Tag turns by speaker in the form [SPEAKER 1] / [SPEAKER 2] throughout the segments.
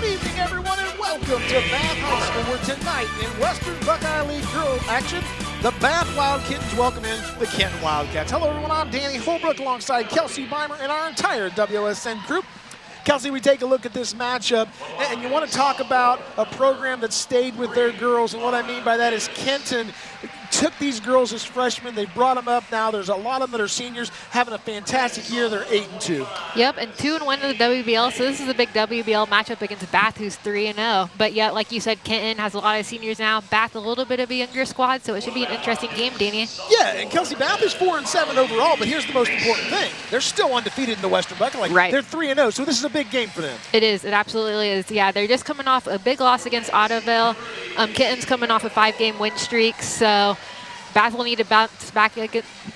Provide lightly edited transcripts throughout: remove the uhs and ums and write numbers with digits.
[SPEAKER 1] evening, everyone, and welcome to Bath High School, where tonight in Western Buckeye League girls action, the Bath Wild Kittens welcome in the Kenton Wildcats. Hello, everyone. I'm Danny Holbrook alongside Kelsey Beimer and our entire WSN group. Kelsey, we take a look at this matchup, and you want to talk about a program that stayed with their girls, and what I mean by that is Kenton took these girls as freshmen. They brought them up now. There's a lot of them that are seniors having a fantastic year. They're 8-2.
[SPEAKER 2] Yep, and 2-1 in the WBL, so this is a big WBL matchup against Bath, who's 3-0. But yet, like you said, Kenton has a lot of seniors now. Bath a little bit of a younger squad, so it should be an interesting game, Danny.
[SPEAKER 1] Yeah, and Kelsey, Bath is 4-7 overall, but here's the most important thing. They're still undefeated in the Western Buckeye League.
[SPEAKER 2] Right.
[SPEAKER 1] They're 3-0, so this is a big game for them.
[SPEAKER 2] It is. It absolutely is. Yeah, they're just coming off a big loss against Ottoville. Kenton's coming off a 5-game win streak, so Bath will need to bounce back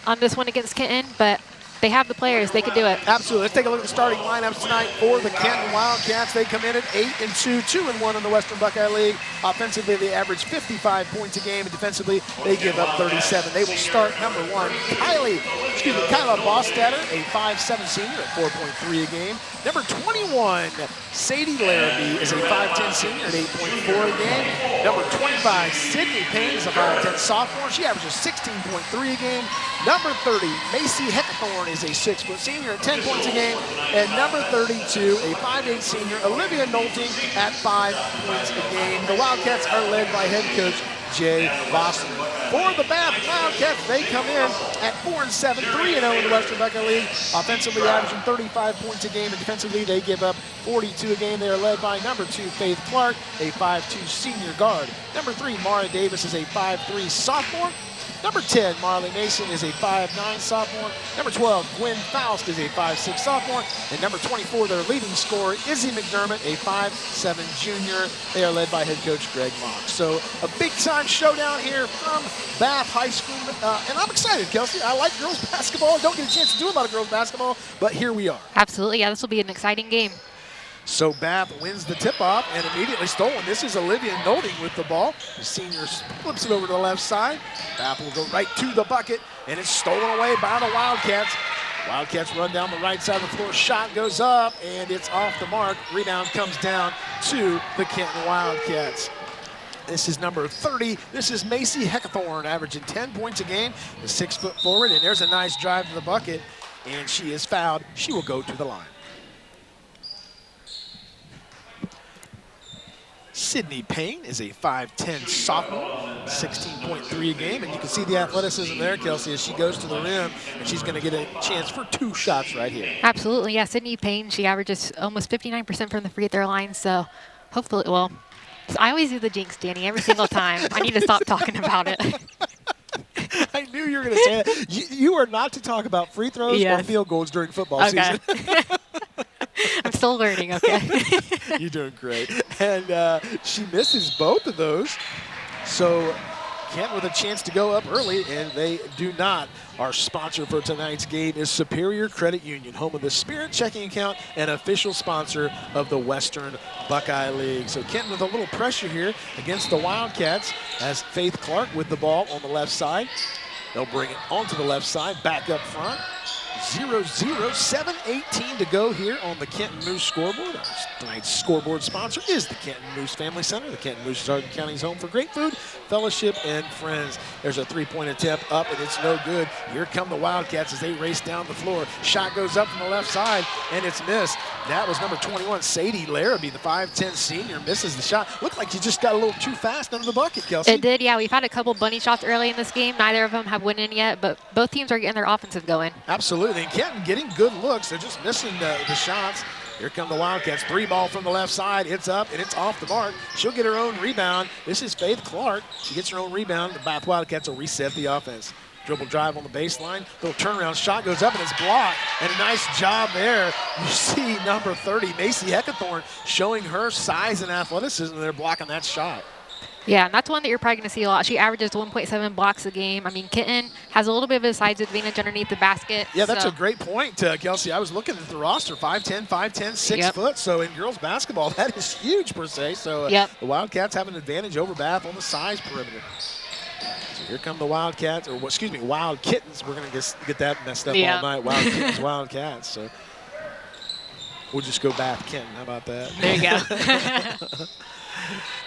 [SPEAKER 2] on this one against Kenton, but they have the players. They can do it.
[SPEAKER 1] Absolutely. Let's take a look at the starting lineups tonight for the Kenton Wildcats. They come in at 8-2, 2-1 in the Western Buckeye League. Offensively, they average 55 points a game, and defensively, they give up 37. They will start number one, Kyla Bostatter, a 5'7" senior at 4.3 a game. Number 21, Sadie Larrabee is a 5'10" senior at 8.4 a game. Number 25, Sydney Payne is a 5'10" sophomore. She averages 16.3 a game. Number 30, Macy Heckathorn is a 6-foot senior at 10 points a game. And number 32, a 5'8" senior, Olivia Nolting at 5 points a game. The Wildcats are led by head coach Jay Boston. For the Bath Wildcats, they come in at 4-7, 3-0 in the Western Buckeye League. Offensively averaging 35 points a game, and defensively they give up 42 a game. They are led by number 2, Faith Clark, a 5'2" senior guard. Number 3, Mara Davis is a 5'3" sophomore. Number 10, Marley Mason is a 5'9" sophomore. Number 12, Gwen Faust is a 5'6" sophomore. And number 24, their leading scorer, Izzy McDermott, a 5'7" junior. They are led by head coach Greg Mock. So a big-time showdown here from Bath High School. And I'm excited, Kelsey. I like girls basketball. I don't get a chance to do a lot of girls basketball, but here we are.
[SPEAKER 2] Absolutely. Yeah, this will be an exciting game.
[SPEAKER 1] So Bath wins the tip-off and immediately stolen. This is Olivia Nolding with the ball. The senior flips it over to the left side. Bath will go right to the bucket, and it's stolen away by the Wildcats. Wildcats run down the right side of the floor. Shot goes up, and it's off the mark. Rebound comes down to the Kenton Wildcats. This is number 30. This is Macy Heckathorn, averaging 10 points a game. The 6-foot forward, and there's a nice drive to the bucket, and she is fouled. She will go to the line. Sydney Payne is a 5'10" sophomore, 16.3 a game, and you can see the athleticism there, Kelsey, as she goes to the rim, and she's going to get a chance for 2 shots right here.
[SPEAKER 2] Absolutely, yeah. Sydney Payne, she averages almost 59% from the free throw line, so hopefully, well, I always do the jinx, Danny, every single time. I need to stop talking about it.
[SPEAKER 1] I knew you were going to say that. You are not to talk about free throws or field goals during football season.
[SPEAKER 2] I'm still learning, okay?
[SPEAKER 1] You're doing great. And she misses both of those. So Kent with a chance to go up early, and they do not. Our sponsor for tonight's game is Superior Credit Union, home of the Spirit checking account and official sponsor of the Western Buckeye League. So Kenton with a little pressure here against the Wildcats as Faith Clark with the ball on the left side. They'll bring it onto the left side, back up front. 0-0, 7:18 to go here on the Kenton Moose scoreboard. Tonight's scoreboard sponsor is the Kenton Moose Family Center. The Kenton Moose is Hardin County's home for great food, fellowship, and friends. There's a 3-point attempt up, and it's no good. Here come the Wildcats as they race down the floor. Shot goes up from the left side, and it's missed. That was number 21, Sadie Larrabee, the 5'10" senior, misses the shot. Looked like she just got a little too fast under the bucket, Kelsey.
[SPEAKER 2] It did, yeah. We've had a couple bunny shots early in this game. Neither of them have went in yet, but both teams are getting their offensive going.
[SPEAKER 1] Absolutely. And Kenton getting good looks. They're just missing the shots. Here come the Wildcats. 3-ball from the left side. It's up, and it's off the mark. She'll get her own rebound. This is Faith Clark. She gets her own rebound. The Bath Wildcats will reset the offense. Dribble drive on the baseline. Little turnaround shot goes up, and it's blocked. And a nice job there. You see number 30, Macy Heckathorn, showing her size and athleticism. They're blocking that shot.
[SPEAKER 2] Yeah, and that's one that you're probably going to see a lot. She averages 1.7 blocks a game. I mean, Kenton has a little bit of a size advantage underneath the basket.
[SPEAKER 1] Yeah, that's a great point, Kelsey. I was looking at the roster, 5'10", 6 foot. So in girls basketball, that is huge per se. So the Wildcats have an advantage over Bath on the size perimeter. So here come the Wildcats, or excuse me, Wild Kittens. We're going to get that messed up all night. Wild Kittens, Wildcats. So We'll just go Bath Kenton. How about that?
[SPEAKER 2] There you go.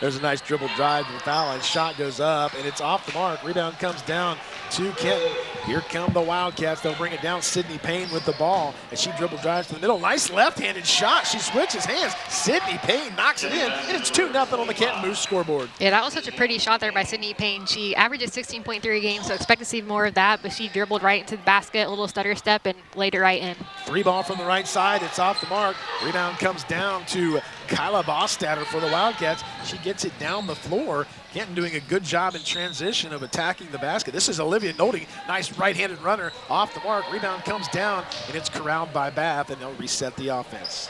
[SPEAKER 1] There's a nice dribble drive to the foul line. Shot goes up, and it's off the mark. Rebound comes down to Kenton. Here come the Wildcats. They'll bring it down. Sydney Payne with the ball, and she dribble drives to the middle. Nice left-handed shot. She switches hands. Sydney Payne knocks it in, and it's 2-0 on the Kenton Moose scoreboard.
[SPEAKER 2] Yeah, that was such a pretty shot there by Sydney Payne. She averages 16.3 games, so expect to see more of that, but she dribbled right into the basket, a little stutter step, and laid it right in.
[SPEAKER 1] Three ball from the right side. It's off the mark. Rebound comes down to Kyla Bostatter for the Wildcats. She gets it down the floor. Kenton doing a good job in transition of attacking the basket. This is Olivia Nolte. Nice right-handed runner off the mark. Rebound comes down, and it's corralled by Bath, and they'll reset the offense.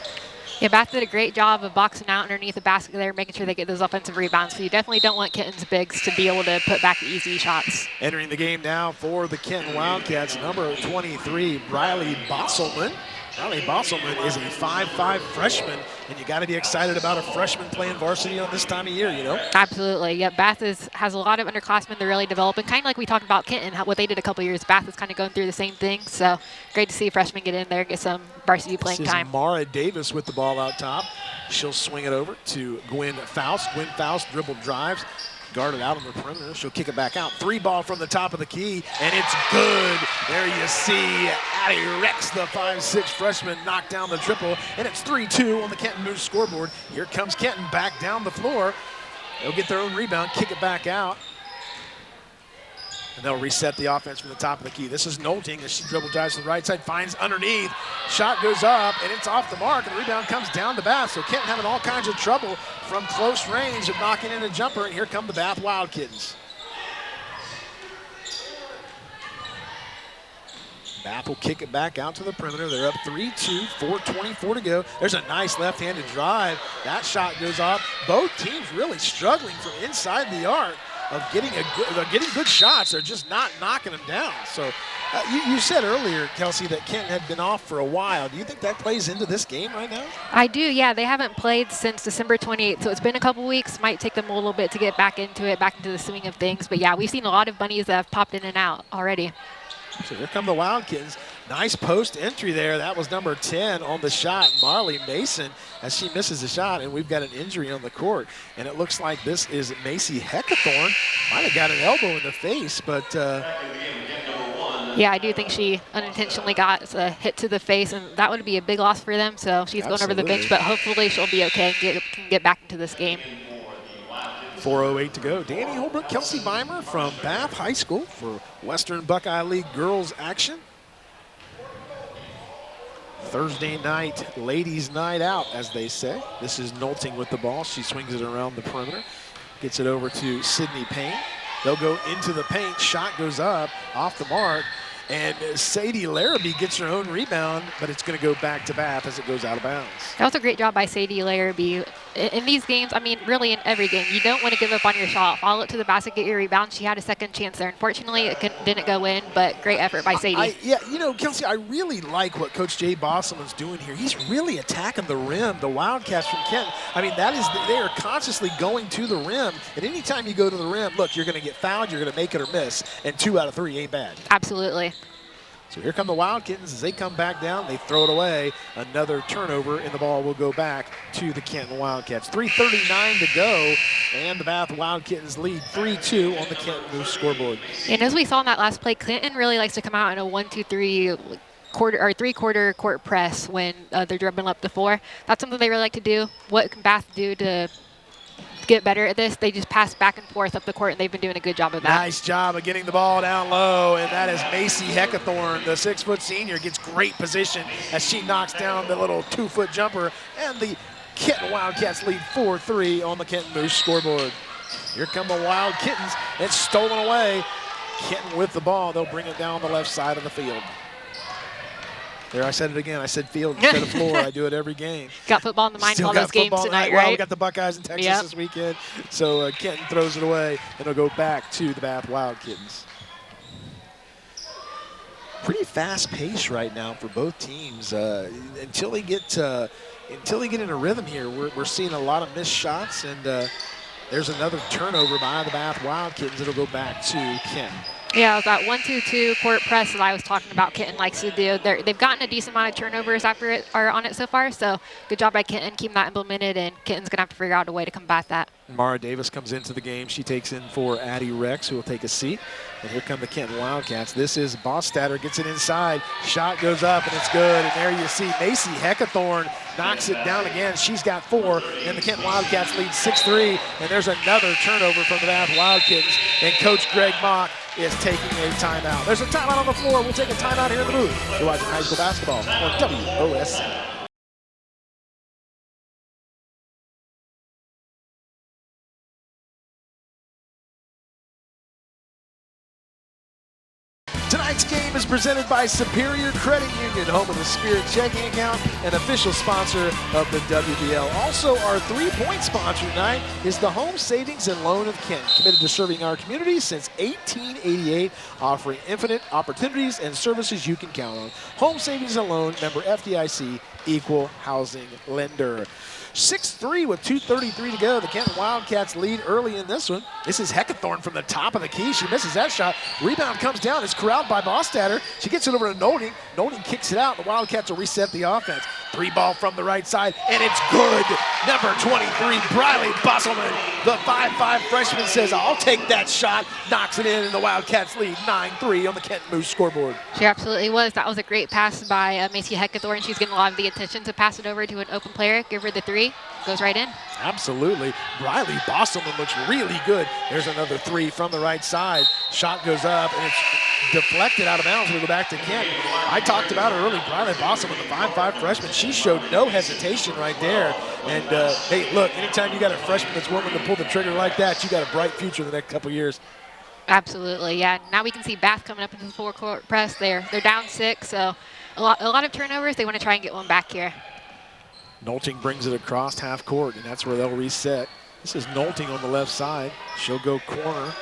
[SPEAKER 2] Yeah, Bath did a great job of boxing out underneath the basket there, making sure they get those offensive rebounds. So you definitely don't want Kenton's bigs to be able to put back easy shots.
[SPEAKER 1] Entering the game now for the Kenton Wildcats, number 23, Briley Bosselman. Riley Bosselman is a 5'5" freshman, and you got to be excited about a freshman playing varsity on this time of year, you know?
[SPEAKER 2] Absolutely. Yeah, Bath has a lot of underclassmen they're really developing, kind of like we talked about Kenton, what they did a couple years. Bath is kind of going through the same thing, so great to see freshmen get in there, get some varsity playing time.
[SPEAKER 1] Mara Davis with the ball out top. She'll swing it over to Gwen Faust. Gwen Faust dribble drives. Guarded out on the perimeter. She'll kick it back out. Three ball from the top of the key, and it's good. There you see Addie Rex, the 5'6" freshman, knock down the triple, and it's 3-2 on the Kenton Moose scoreboard. Here comes Kenton back down the floor. They'll get their own rebound, kick it back out, and they'll reset the offense from the top of the key. This is Nolte as she dribble drives to the right side, finds underneath. Shot goes up, and it's off the mark, and the rebound comes down to Bath. So Kenton having all kinds of trouble from close range of knocking in a jumper, and here come the Bath Wildkittens. Bath will kick it back out to the perimeter. They're up 3-2, 4:24 to go. There's a nice left-handed drive. That shot goes off. Both teams really struggling from inside the arc of getting good shots. They're just not knocking them down. So you said earlier, Kelsey, that Kenton had been off for a while. Do you think that plays into this game right now?
[SPEAKER 2] I do, yeah. They haven't played since December 28th, so it's been a couple weeks. Might take them a little bit to get back into the swing of things. But yeah, we've seen a lot of bunnies that have popped in and out already.
[SPEAKER 1] So here come the Wildkittens. Nice post entry there. That was number 10 on the shot, Marley Mason, as she misses the shot, and we've got an injury on the court. And it looks like this is Macy Heckathorn. Might have got an elbow in the face, but
[SPEAKER 2] yeah, I do think she unintentionally got a hit to the face, and that would be a big loss for them. So she's going over the bench, but hopefully she'll be okay and can get back into this game.
[SPEAKER 1] 4:08 to go. Danny Holbrook, Kelsey Beimer from Bath High School for Western Buckeye League girls action. Thursday night, ladies' night out, as they say. This is Nolte with the ball. She swings it around the perimeter, gets it over to Sydney Payne. They'll go into the paint. Shot goes up, off the mark, and Sadie Larrabee gets her own rebound, but it's going to go back to Bath as it goes out of bounds.
[SPEAKER 2] That was a great job by Sadie Larrabee. In these games, I mean, really in every game, you don't want to give up on your shot. Follow it to the basket, get your rebound. She had a second chance there. Unfortunately, it didn't go in, but great effort by Sadie.
[SPEAKER 1] Yeah, you know, Kelsey, I really like what Coach Jay Bosselman's doing here. He's really attacking the rim, the Wildcats from Kenton. I mean, they are consciously going to the rim, and anytime you go to the rim, look, you're going to get fouled, you're going to make it or miss, and 2 out of 3 ain't bad.
[SPEAKER 2] Absolutely.
[SPEAKER 1] So here come the Wildkittens as they come back down. They throw it away. Another turnover, and the ball will go back to the Kenton Wildcats. 3:39 to go, and the Bath Wildkittens lead 3-2 on the Kenton Moose scoreboard.
[SPEAKER 2] And as we saw in that last play, Clinton really likes to come out in a 1-2-3 quarter or three-quarter court press when they're dribbling up the floor. That's something they really like to do. What can Bath do to get better at this? They just pass back and forth up the court, and they've been doing a good job of that.
[SPEAKER 1] Nice job of getting the ball down low, and that is Macy Heckathorn, the 6-foot senior, gets great position as she knocks down the little 2-foot jumper, and the Kenton Wildcats lead 4-3 on the Kenton Moose scoreboard. Here come the Wildkittens. It's stolen away. Kenton with the ball. They'll bring it down the left side of the field. There, I said it again. I said field instead of floor. I do it every game.
[SPEAKER 2] Got football in the mind for all those games tonight,
[SPEAKER 1] well,
[SPEAKER 2] right?
[SPEAKER 1] we got the Buckeyes in Texas this weekend. So Kenton throws it away, and it'll go back to the Bath Wildkittens. Pretty fast pace right now for both teams. Until they get in a rhythm here, we're seeing a lot of missed shots, and there's another turnover by the Bath Wildkittens. It'll go back to Kenton.
[SPEAKER 2] Yeah, that 1-2-2 court press that I was talking about Kenton likes to do. They've gotten a decent amount of turnovers after it are on it so far, so good job by Kenton keeping that implemented, and Kenton's going to have to figure out a way to combat that.
[SPEAKER 1] Mara Davis comes into the game. She takes in for Addie Rex, who will take a seat. And here come the Kenton Wildcats. This is Bostatter, gets it inside. Shot goes up, and it's good. And there you see Macy Heckathorn knocks it down again. She's got 4, and the Kenton Wildcats lead 6-3. And there's another turnover from the Bath Wildkittens. And Coach Greg Mock is taking a timeout. There's a timeout on the floor. We'll take a timeout here in the booth. You're watching high school basketball on WOSC. Tonight's game is presented by Superior Credit Union, home of the Spirit checking account and official sponsor of the WBL. Also, our 3-point sponsor tonight is the Home Savings and Loan of Kenton, committed to serving our community since 1888, offering infinite opportunities and services you can count on. Home Savings and Loan, member FDIC, equal housing lender. 6-3 with 2:33 to go. The Kenton Wildcats lead early in this one. This is Heckathorn from the top of the key. She misses that shot. Rebound comes down. It's corralled by Bostatter. She gets it over to Nolding. Nolding kicks it out. The Wildcats will reset the offense. 3-ball from the right side, and it's good. Number 23, Briley Busselman. The 5'5" freshman says, I'll take that shot. Knocks it in, and the Wildcats lead 9-3 on the Kenton Moose scoreboard.
[SPEAKER 2] She absolutely was. That was a great pass by Macy Heckathorn. She's getting a lot of the attention to pass it over to an open player. Give her the 3. Goes right in.
[SPEAKER 1] Absolutely. Briley Bosselman looks really good. There's another 3 from the right side. Shot goes up, and it's deflected out of bounds. We'll go back to Kent. I talked about her early. Briley Bosselman, the 5'5" freshman. She showed no hesitation right there. And, hey, look, anytime you got a freshman that's willing to pull the trigger like that, you got a bright future the next couple years.
[SPEAKER 2] Absolutely, yeah. Now we can see Bath coming up into the full court press. They're down 6, so a lot of turnovers. They want to try and get one back here.
[SPEAKER 1] Nolting brings it across half court, and that's where they'll reset. This is Nolting on the left side. She'll go corner.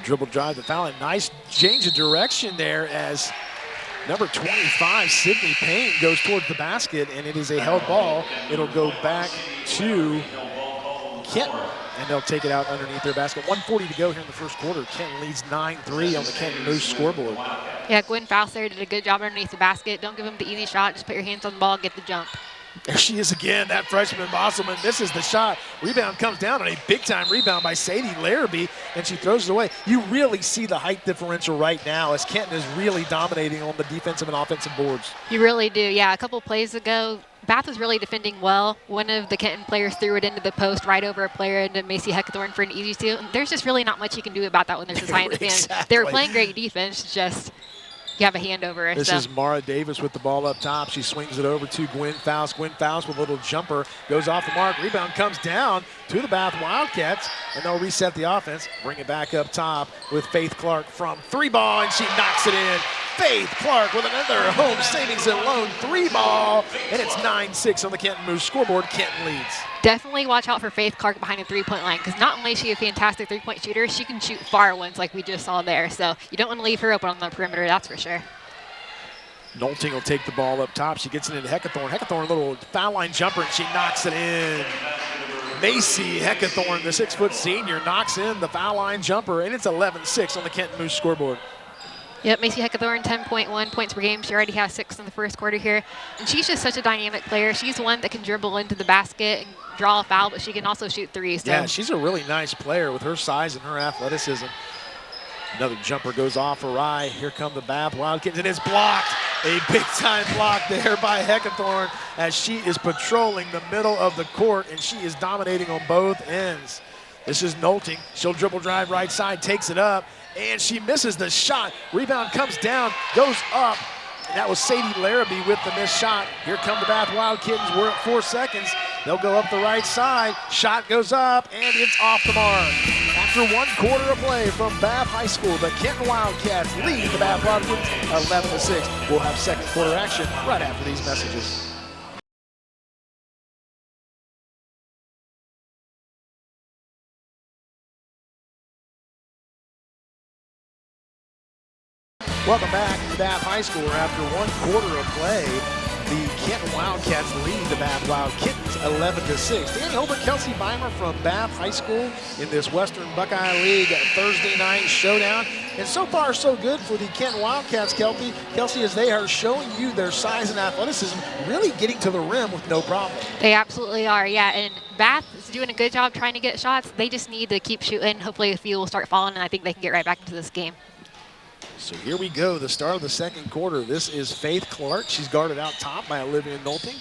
[SPEAKER 1] Dribble drive to foul. Nice change of direction there as number 25, Sydney Payne, goes towards the basket, and it is a held ball. It'll go back to Kenton, and they'll take it out underneath their basket. 1:40 to go here in the first quarter. Kenton leads 9-3 on the Kenton Moose scoreboard.
[SPEAKER 2] Yeah, Gwen Fowler did a good job underneath the basket. Don't give them the easy shot. Just put your hands on the ball and get the jump.
[SPEAKER 1] There she is again, that freshman Bosselman misses the shot. Rebound comes down on a big-time rebound by Sadie Larrabee, and she throws it away. You really see the height differential right now as Kenton is really dominating on the defensive and offensive boards.
[SPEAKER 2] You really do, yeah. A couple plays ago, Bath was really defending well. One of the Kenton players threw it into the post right over a player into Macy Heckathorn for an easy steal. There's just really not much you can do about that when there's a high in the fans. They were playing great defense, just you have a hand over it.
[SPEAKER 1] This is Mara Davis with the ball up top. She swings it over to Gwen Faust. Gwen Faust with a little jumper. Goes off the mark. Rebound comes down to the Bath Wildcats, and they'll reset the offense. Bring it back up top with Faith Clark from 3-ball, and she knocks it in. Faith Clark with another Home Savings and Loan 3-ball, and it's 9-6 on the Kenton Moose scoreboard. Kenton leads.
[SPEAKER 2] Definitely watch out for Faith Clark behind the 3-point line, because not only is she a fantastic 3-point shooter, she can shoot far ones like we just saw there. So you don't want to leave her open on the perimeter, that's for sure.
[SPEAKER 1] Nolting will take the ball up top. She gets it into Heckathorn. Heckathorn, a little foul line jumper, and she knocks it in. Macy Heckathorn, the 6-foot senior, knocks in the foul line jumper, and it's 11-6 on the Kenton Moose scoreboard.
[SPEAKER 2] Yep, Macy Heckathorn, 10.1 points per game. She already has 6 in the first quarter here. And she's just such a dynamic player. She's one that can dribble into the basket and draw a foul, but she can also shoot 3s. So.
[SPEAKER 1] Yeah, she's a really nice player with her size and her athleticism. Another jumper goes off awry. Here come the Bath Wildcats, and it's blocked. A big-time block there by Heckathorn as she is patrolling the middle of the court, and she is dominating on both ends. This is Nolting. She'll dribble drive right side, takes it up, and she misses the shot. Rebound comes down, goes up. And that was Sadie Larrabee with the missed shot. Here come the Bath Wildkittens. We're at 4 seconds. They'll go up the right side. Shot goes up, and it's off the mark. After 1 quarter of play from Bath High School, the Kenton Wildcats lead the Bath Wildkittens 11-6. We'll have second quarter action right after these messages. Welcome back to Bath High School. After 1 quarter of play, the Kenton Wildcats lead the Bath Wild Kittens 11-6. Danny Holbert, Kelsey Beimer from Bath High School in this Western Buckeye League Thursday night showdown. And so far, so good for the Kenton Wildcats, Kelsey, as they are showing you their size and athleticism, really getting to the rim with no problem.
[SPEAKER 2] They absolutely are, yeah. And Bath is doing a good job trying to get shots. They just need to keep shooting. Hopefully the few will start falling, and I think they can get right back into this game.
[SPEAKER 1] So here we go, the start of the second quarter. This is Faith Clark. She's guarded out top by Olivia Nolting.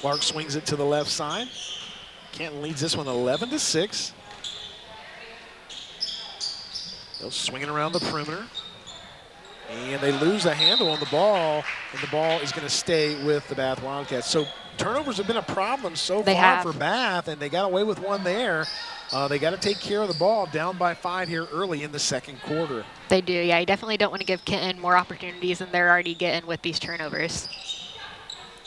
[SPEAKER 1] Clark swings it to the left side. Kenton leads this one 11-6. They're swinging around the perimeter. And they lose a handle on the ball, and the ball is going to stay with the Bath Wildcats. So turnovers have been a problem so far for Bath, and they got away with one there. They got to take care of the ball, down by 5 here early in the second quarter.
[SPEAKER 2] They do, yeah. You definitely don't want to give Kenton more opportunities than they're already getting with these turnovers.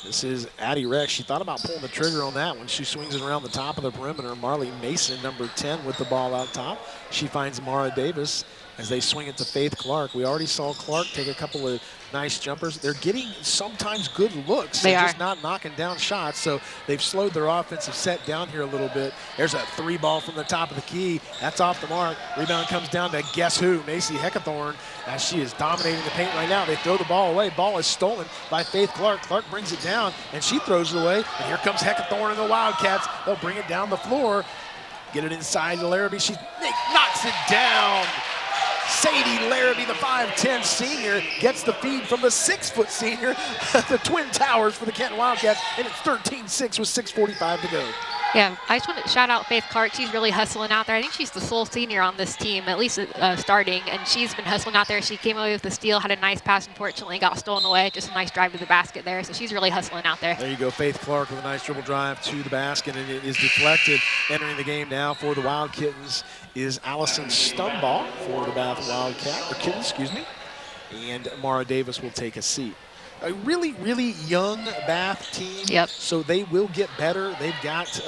[SPEAKER 1] This is Addie Rex. She thought about pulling the trigger on that one. She swings it around the top of the perimeter. Marley Mason, number 10, with the ball out top. She finds Mara Davis as they swing it to Faith Clark. We already saw Clark take a couple of nice jumpers. They're getting sometimes good looks. They're just not knocking down shots, so they've slowed their offensive set down here a little bit. There's a 3 ball from the top of the key. That's off the mark. Rebound comes down to guess who? Macy Heckathorn, as she is dominating the paint right now. They throw the ball away. Ball is stolen by Faith Clark. Clark brings it down, and she throws it away. And here comes Heckathorn and the Wildcats. They'll bring it down the floor. Get it inside to Larrabee. She knocks it down. Sadie Larrabee, the 5'10 senior, gets the feed from the 6-foot senior, the Twin Towers for the Kenton Wildcats, and it's 13-6 with 6:45 to go.
[SPEAKER 2] Yeah, I just want to shout out Faith Clark. She's really hustling out there. I think she's the sole senior on this team, at least starting, and she's been hustling out there. She came away with the steal, had a nice pass, unfortunately got stolen away. Just a nice drive to the basket there, so she's really hustling out there. There
[SPEAKER 1] you go, Faith Clark with a nice dribble drive to the basket, and it is deflected. Entering the game now for the Wild Kittens is Allison Stumbaugh for the Bath Wildcat, or Kittens, excuse me, and Mara Davis will take a seat. A really, really young Bath team, so they will get better. They've got,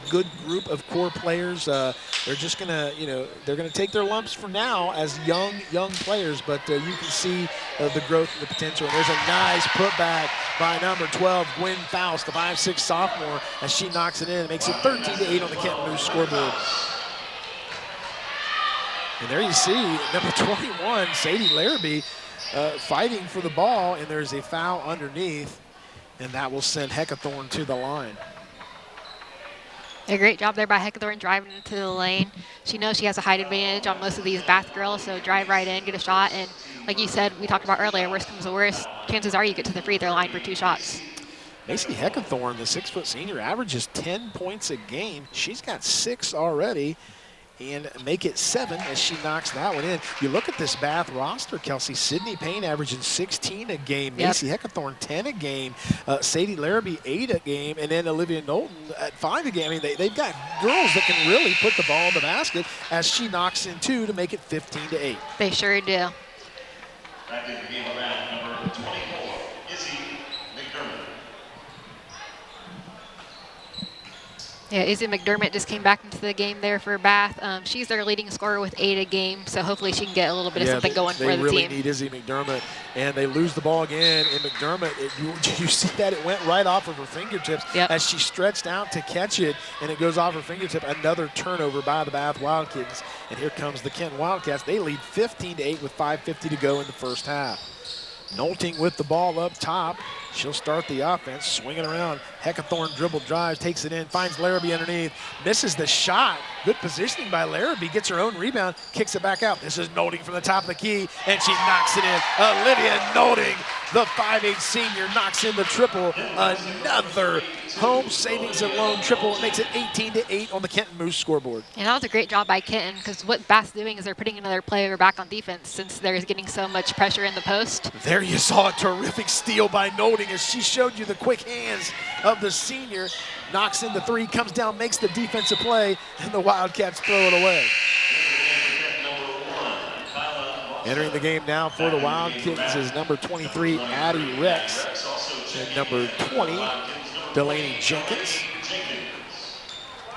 [SPEAKER 1] good group of core players. They're just gonna, they're gonna take their lumps for now as young players, but you can see the growth and the potential. And there's a nice putback by number 12, Gwen Faust, the 5'6 sophomore, as she knocks it in. It makes it 13-8 on the Kenton Moose scoreboard. And there you see number 21, Sadie Larrabee, fighting for the ball, and there's a foul underneath, and that will send Heckathorn to the line.
[SPEAKER 2] A great job there by Heckathorn driving into the lane. She knows she has a height advantage on most of these Bath girls, so drive right in, get a shot, and like you said, we talked about earlier, worst comes to worst, chances are you get to the free throw line for 2 shots.
[SPEAKER 1] Macy Heckathorn, the 6-foot senior, averages 10 points a game. She's got 6 already, and make it 7 as she knocks that one in. You look at this Bath roster, Kelsey. Sydney Payne averaging 16 a game. Macy Heckathorn 10 a game. Sadie Larrabee 8 a game. And then Olivia Knowlton at 5 a game. I mean, they've got girls that can really put the ball in the basket as she knocks in 2 to make it 15-8.
[SPEAKER 2] They sure do.
[SPEAKER 3] Back in the game around number 24, Izzy McDermott.
[SPEAKER 2] Yeah, Izzy McDermott just came back into the game there for Bath. She's their leading scorer with 8 a game, so hopefully she can get a little bit of something going for the team.
[SPEAKER 1] They really need Izzy McDermott, and they lose the ball again. And McDermott, you see that it went right off of her fingertips as she stretched out to catch it, and it goes off her fingertip. Another turnover by the Bath Wildcats, and here comes the Kenton Wildcats. They lead 15-8 with 5:50 to go in the first half. Nolting with the ball up top. She'll start the offense, swinging around. Heckathorn dribble drives, takes it in, finds Larrabee underneath, misses the shot. Good positioning by Larrabee, gets her own rebound, kicks it back out. This is Nolting from the top of the key, and she knocks it in. Olivia Nolting, the 5'8 senior, knocks in the triple. Another home savings and loan triple. It makes it 18-8 on the Kenton Moose scoreboard.
[SPEAKER 2] And that was a great job by Kenton, because what Bath's doing is they're putting another player back on defense since they're getting so much pressure in the post.
[SPEAKER 1] There you saw a terrific steal by Nolting as she showed you the quick hands of the senior. Knocks in the 3, comes down, makes the defensive play, and the Wildcats throw it away. Entering the game now for the Wildcats is number 23, Addie Rex, and number 20, Delaney Jenkins.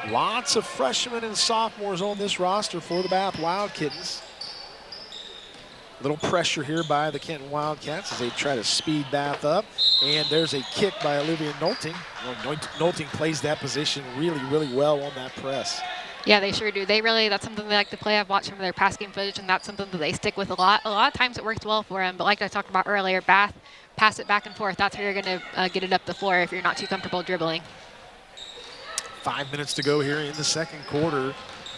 [SPEAKER 1] Lots of freshmen and sophomores on this roster for the Bath Wildcats. Little pressure here by the Kenton Wildcats as they try to speed Bath up. And there's a kick by Olivia Nolting. Well, Nolting plays that position really, really well on that press.
[SPEAKER 2] Yeah, they sure do. That's something they like to play. I've watched some of their pass game footage, and that's something that they stick with a lot. A lot of times it works well for them, but like I talked about earlier, Bath, pass it back and forth. That's how you're going to get it up the floor if you're not too comfortable dribbling.
[SPEAKER 1] 5 minutes to go here in the second quarter.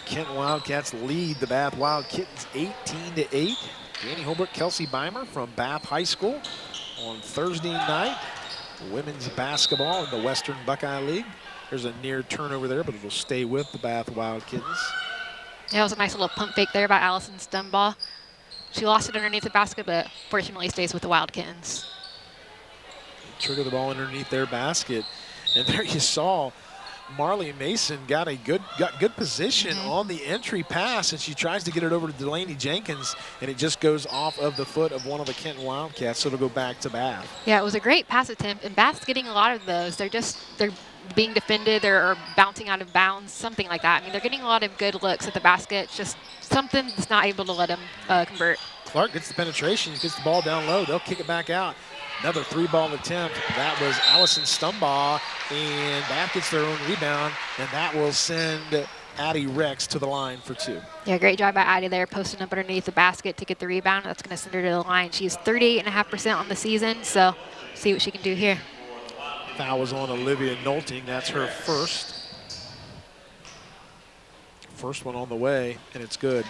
[SPEAKER 1] Kenton Wildcats lead the Bath Wild Kittens 18-8. Danny Holbrook, Kelsey Beimer from Bath High School on Thursday night. Women's basketball in the Western Buckeye League. There's a near turnover there, but it'll stay with the Bath Wild Kittens.
[SPEAKER 2] Yeah, it was a nice little pump fake there by Allison Stumbaugh. She lost it underneath the basket, but fortunately stays with the Wild Kittens.
[SPEAKER 1] Trigger the ball underneath their basket. And there you saw Marley Mason got good position on the entry pass, and she tries to get it over to Delaney Jenkins, and it just goes off of the foot of one of the Kenton Wildcats, so it'll go back to Bath.
[SPEAKER 2] Yeah, it was a great pass attempt, and Bath's getting a lot of those. They're being defended or bouncing out of bounds, something like that. I mean, they're getting a lot of good looks at the basket. It's just something that's not able to let them convert.
[SPEAKER 1] Clark gets the penetration, gets the ball down low. They'll kick it back out. Another three-ball attempt. That was Allison Stumbaugh, and Bath gets their own rebound, and that will send Addie Rex to the line for two.
[SPEAKER 2] Yeah, great job by Addie there, posting up underneath the basket to get the rebound. That's going to send her to the line. She's 38.5% on the season, so see what she can do here.
[SPEAKER 1] Foul was on Olivia Nolting. That's her first. First one on the way, and it's good.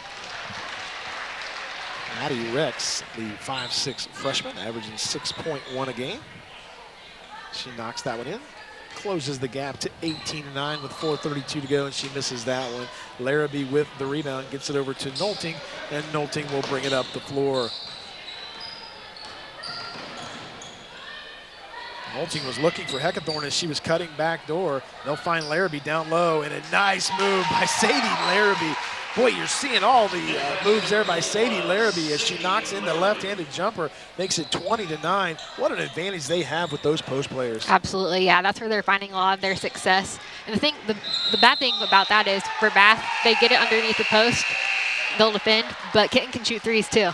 [SPEAKER 1] Addie Rex, the 5'6" freshman, averaging 6.1 a game. She knocks that one in. Closes the gap to 18-9 with 4:32 to go, and she misses that one. Larrabee with the rebound, gets it over to Nolting, and Nolting will bring it up the floor. Nolting was looking for Heckathorn as she was cutting back door. They'll find Larrabee down low, and a nice move by Sadie Larrabee. Boy, you're seeing all the moves there by Sadie Larrabee as she knocks in the left-handed jumper, makes it 20-9. What an advantage they have with those post players.
[SPEAKER 2] Absolutely, yeah. That's where they're finding a lot of their success. And the bad thing about that is for Bath, they get it underneath the post, they'll defend, but Kenton can shoot threes too.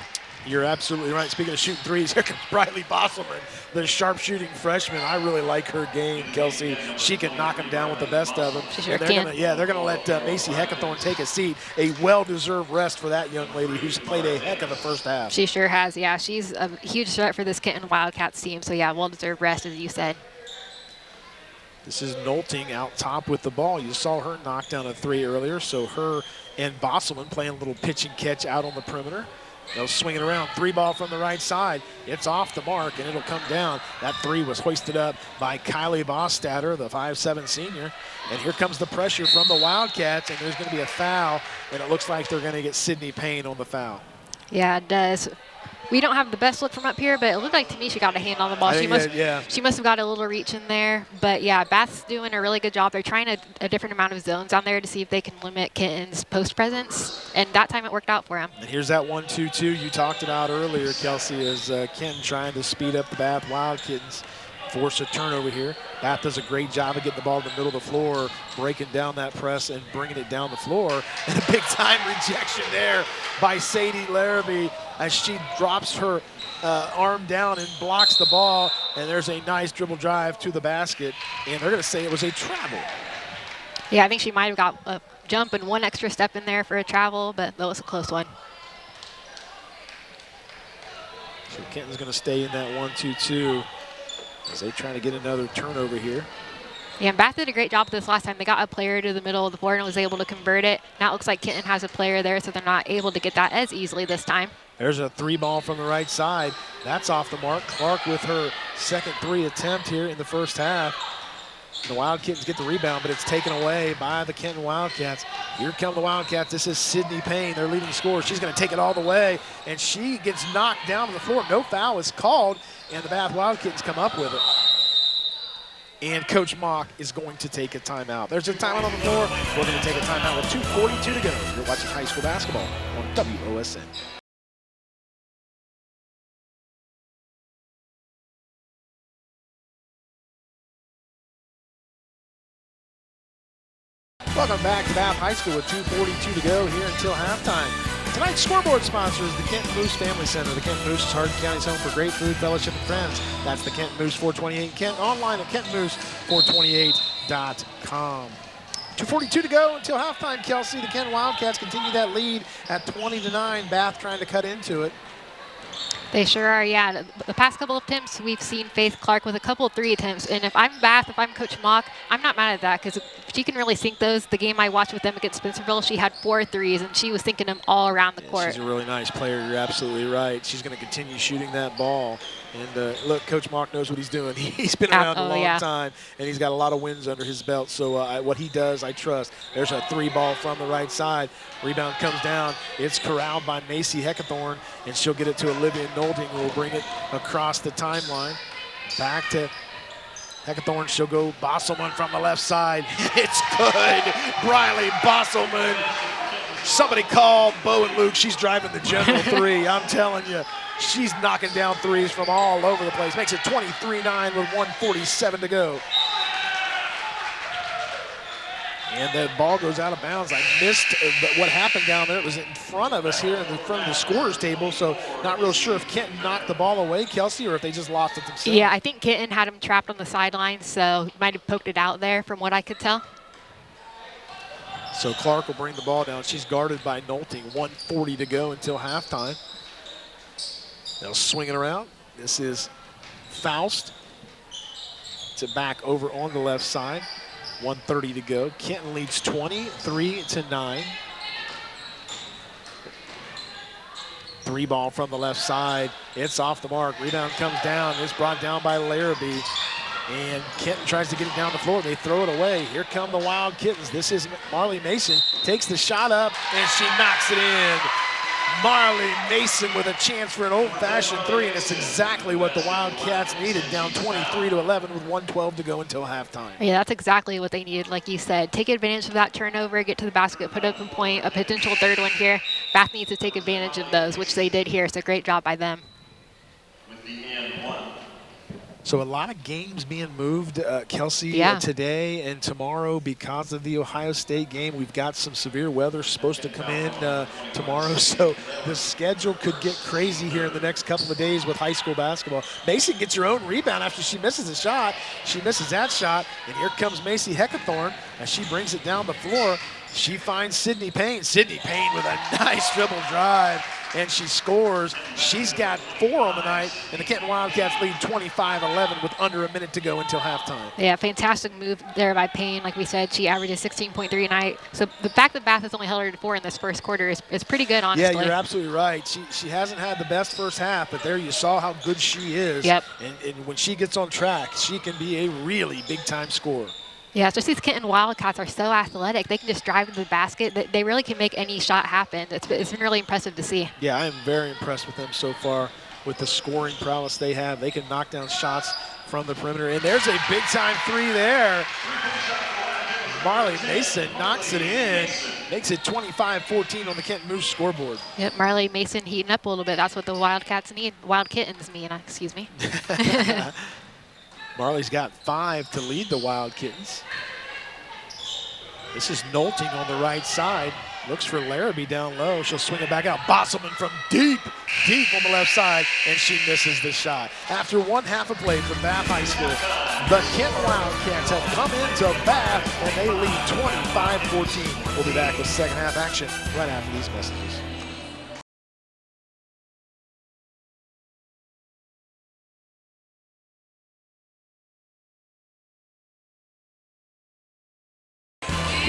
[SPEAKER 1] You're absolutely right. Speaking of shooting threes, here comes Briley Bosselman, the sharpshooting freshman. I really like her game, Kelsey. She can knock them down with the best of them.
[SPEAKER 2] She sure can.
[SPEAKER 1] They're going to let Macy Heckathorn take a seat. A well-deserved rest for that young lady who's played a heck of the first half.
[SPEAKER 2] She sure has, yeah. She's a huge threat for this Kenton Wildcats team. So, yeah, well-deserved rest, as you said.
[SPEAKER 1] This is Nolting out top with the ball. You saw her knock down a three earlier, so her and Bosselman playing a little pitch and catch out on the perimeter. They'll swing it around. Three ball from the right side. It's off the mark, and it'll come down. That three was hoisted up by Kylie Bostatter, the 5'7" senior. And here comes the pressure from the Wildcats, and there's going to be a foul, and it looks like they're going to get Sydney Payne on the foul.
[SPEAKER 2] Yeah, it does. We don't have the best look from up here, but it looked like to me she got a hand on the ball. She must have got a little reach in there. But, yeah, Bath's doing a really good job. They're trying a different amount of zones down there to see if they can limit Kenton's post presence. And that time it worked out for him.
[SPEAKER 1] And here's that 1-2-2 you talked about earlier, Kelsey, as Kenton trying to speed up the Bath Wild Kittens. Force a turnover here. Bath does a great job of getting the ball in the middle of the floor, breaking down that press and bringing it down the floor. And a big-time rejection there by Sadie Larrabee as she drops her arm down and blocks the ball. And there's a nice dribble drive to the basket. And they're going to say it was a travel.
[SPEAKER 2] Yeah, I think she might have got a jump and one extra step in there for a travel, but that was a close one.
[SPEAKER 1] So Kenton's going to stay in that 1-2-2. As they try to get another turnover here.
[SPEAKER 2] Yeah, and Bath did a great job this last time. They got a player to the middle of the floor and was able to convert it. Now it looks like Kenton has a player there, so they're not able to get that as easily this time.
[SPEAKER 1] There's a three ball from the right side. That's off the mark. Clark with her second three attempt here in the first half. The Wild Kittens get the rebound, but it's taken away by the Kenton Wildcats. Here come the Wildcats. This is Sydney Payne, their leading scorer. She's going to take it all the way, and she gets knocked down to the floor. No foul is called, and the Bath Wild Kittens come up with it. And Coach Mock is going to take a timeout. There's a timeout on the floor. We're going to take a timeout with 2:42 to go. You're watching high school basketball on WOSN. Welcome back to Bath High School with 2:42 to go here until halftime. Tonight's scoreboard sponsor is the Kenton Moose Family Center. The Kenton Moose is Hardin County's home for great food, fellowship, and friends. That's the Kenton Moose 428 in Kenton. Online at KentonMoose428.com. 2:42 to go until halftime, Kelsey. The Kenton Wildcats continue that lead at 20-9. Bath trying to cut into it.
[SPEAKER 2] They sure are, yeah. The past couple of attempts, we've seen Faith Clark with a couple of 3 attempts. And if I'm Bath, if I'm Coach Mock, I'm not mad at that because she can really sink those. The game I watched with them against Spencerville, she had 4 threes, and she was sinking them all around the court.
[SPEAKER 1] She's a really nice player. You're absolutely right. She's going to continue shooting that ball. And look, Coach Mock knows what he's doing. He's been around a long time, and he's got a lot of wins under his belt. So what he does, I trust. There's a 3 ball from the right side. Rebound comes down. It's corralled by Macy Heckathorn, and she'll get it to Olivia Nolding, who will bring it across the timeline. Back to Heckathorn. She'll go Bosselman from the left side. It's good. Briley Bosselman. Somebody call Bo and Luke. She's driving the general 3. I'm telling you. She's knocking down threes from all over the place. Makes it 23-9 with 1:47 to go. And the ball goes out of bounds. I missed what happened down there. It was in front of us here in the front of the scorer's table, so not real sure if Kenton knocked the ball away, Kelsey, or if they just lost it themselves.
[SPEAKER 2] Yeah, I think Kenton had him trapped on the sidelines, so might have poked it out there from what I could tell.
[SPEAKER 1] So Clark will bring the ball down. She's guarded by Nolting. 1:40 to go until halftime. They'll swing it around. This is Faust. To back over on the left side. 1:30 to go. Kenton leads 23-9. 3 ball from the left side. It's off the mark. Rebound comes down. It's brought down by Larrabee. And Kenton tries to get it down the floor. They throw it away. Here come the Wild Kittens. This is Marley Mason. Takes the shot up, and she knocks it in. Marley Mason with a chance for an old-fashioned 3, and it's exactly what the Wildcats needed, down 23-11 with 1:12 to go until halftime.
[SPEAKER 2] Yeah, that's exactly what they needed, like you said. Take advantage of that turnover, get to the basket, put up a point, a potential 3rd one here. Bath needs to take advantage of those, which they did here, so great job by them.
[SPEAKER 3] With the and 1.
[SPEAKER 1] So a lot of games being moved, Kelsey, today and tomorrow because of the Ohio State game. We've got some severe weather supposed to come in tomorrow, so the schedule could get crazy here in the next couple of days with high school basketball. Macy gets her own rebound after she misses a shot. She misses that shot, and here comes Macy Heckathorn as she brings it down the floor. She finds Sydney Payne. Sydney Payne with a nice dribble drive, and she scores. She's got 4 on the night, and the Kenton Wildcats lead 25-11 with under a minute to go until halftime. Yeah,
[SPEAKER 2] fantastic move there by Payne. Like we said, she averages 16.3 a night. So the fact that Bath has only held her to 4 in this first quarter is pretty good, honestly.
[SPEAKER 1] Yeah, you're absolutely right. She hasn't had the best first half, but there you saw how good she is.
[SPEAKER 2] Yep.
[SPEAKER 1] And when she gets on track, she can be a really big-time scorer.
[SPEAKER 2] Yeah, especially these Kenton Wildcats are so athletic. They can just drive into the basket. They really can make any shot happen. It's been really impressive to see.
[SPEAKER 1] Yeah, I am very impressed with them so far with the scoring prowess they have. They can knock down shots from the perimeter. And there's a big-time 3 there. Marley Mason knocks it in, makes it 25-14 on the Kenton Moose scoreboard.
[SPEAKER 2] Yep, Marley Mason heating up a little bit. That's what the Wildcats need. Wild Kittens need, excuse me.
[SPEAKER 1] Marley's got 5 to lead the Wild Kittens. This is Nolting on the right side. Looks for Larrabee down low. She'll swing it back out. Bosselman from deep on the left side, and she misses the shot. After 1/2 of play for Bath High School, the Kenton Wildcats have come into Bath, and they lead 25-14. We'll be back with second half action right after these messages.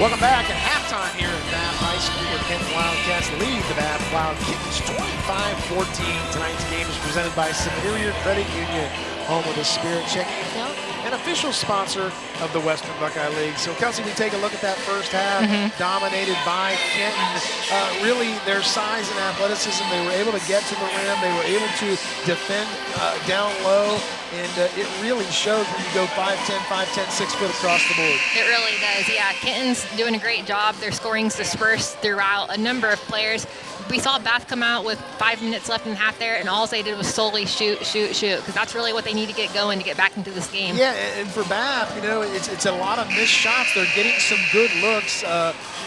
[SPEAKER 1] Welcome back at halftime here at Bath High School, where the Kenton Wildcats lead the Bath Wild Kittens 25-14. Tonight's game is presented by Superior Credit Union, home of the Spirit checking account, an official sponsor of the Western Buckeye League. So, Kelsey, we take a look at that first half, dominated by Kenton. Really, their size and athleticism, they were able to get to the rim. They were able to defend down low. And it really shows when you go 5'10", 6 foot across the board.
[SPEAKER 4] It really does, yeah. Kenton's doing a great job. Their scoring's dispersed throughout a number of players. We saw Bath come out with 5 minutes left in half there, and all they did was solely shoot, because that's really what they need to get going to get back into this game.
[SPEAKER 1] Yeah, and for Bath, you know, it's a lot of missed shots. They're getting some good looks.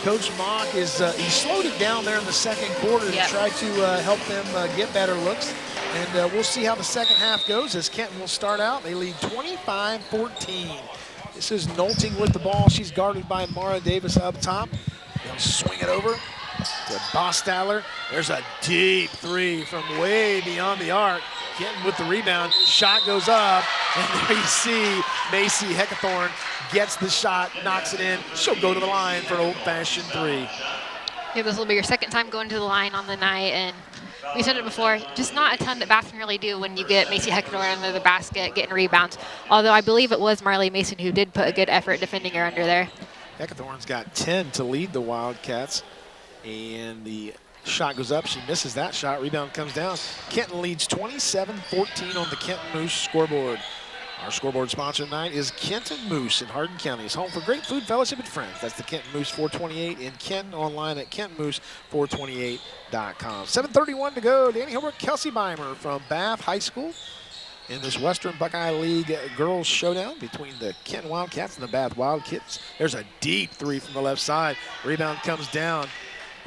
[SPEAKER 1] Coach Mock is he slowed it down there in the second quarter to try to help them get better looks. And we'll see how the second half goes as Kenton will start out. They lead 25-14. This is Nolting with the ball. She's guarded by Mara Davis up top. They'll swing it over to Bostaller. There's a deep three from way beyond the arc. Kenton with the rebound. Shot goes up. And there you see Macy Heckathorn gets the shot, knocks it in. She'll go to the line for an old-fashioned three.
[SPEAKER 2] Yeah, this will be your second time going to the line on the night. And we said it before, just not a ton that Bath can really do when you get Macy Heckathorn under the basket, getting rebounds. Although I believe it was Marley Mason who did put a good effort defending her under there.
[SPEAKER 1] Heckathorn's got 10 to lead the Wildcats. And the shot goes up. She misses that shot. Rebound comes down. Kenton leads 27-14 on the Kenton Moose scoreboard. Our scoreboard sponsor tonight is Kenton Moose in Hardin County. It's home for great food, fellowship, and friends. That's the Kenton Moose 428 in Kenton, online at KentonMoose428.com. 7:31 to go. Danny Hilbert, Kelsey Beimer from Bath High School in this Western Buckeye League girls showdown between the Kenton Wildcats and the Bath Wildcats. There's a deep three from the left side. Rebound comes down.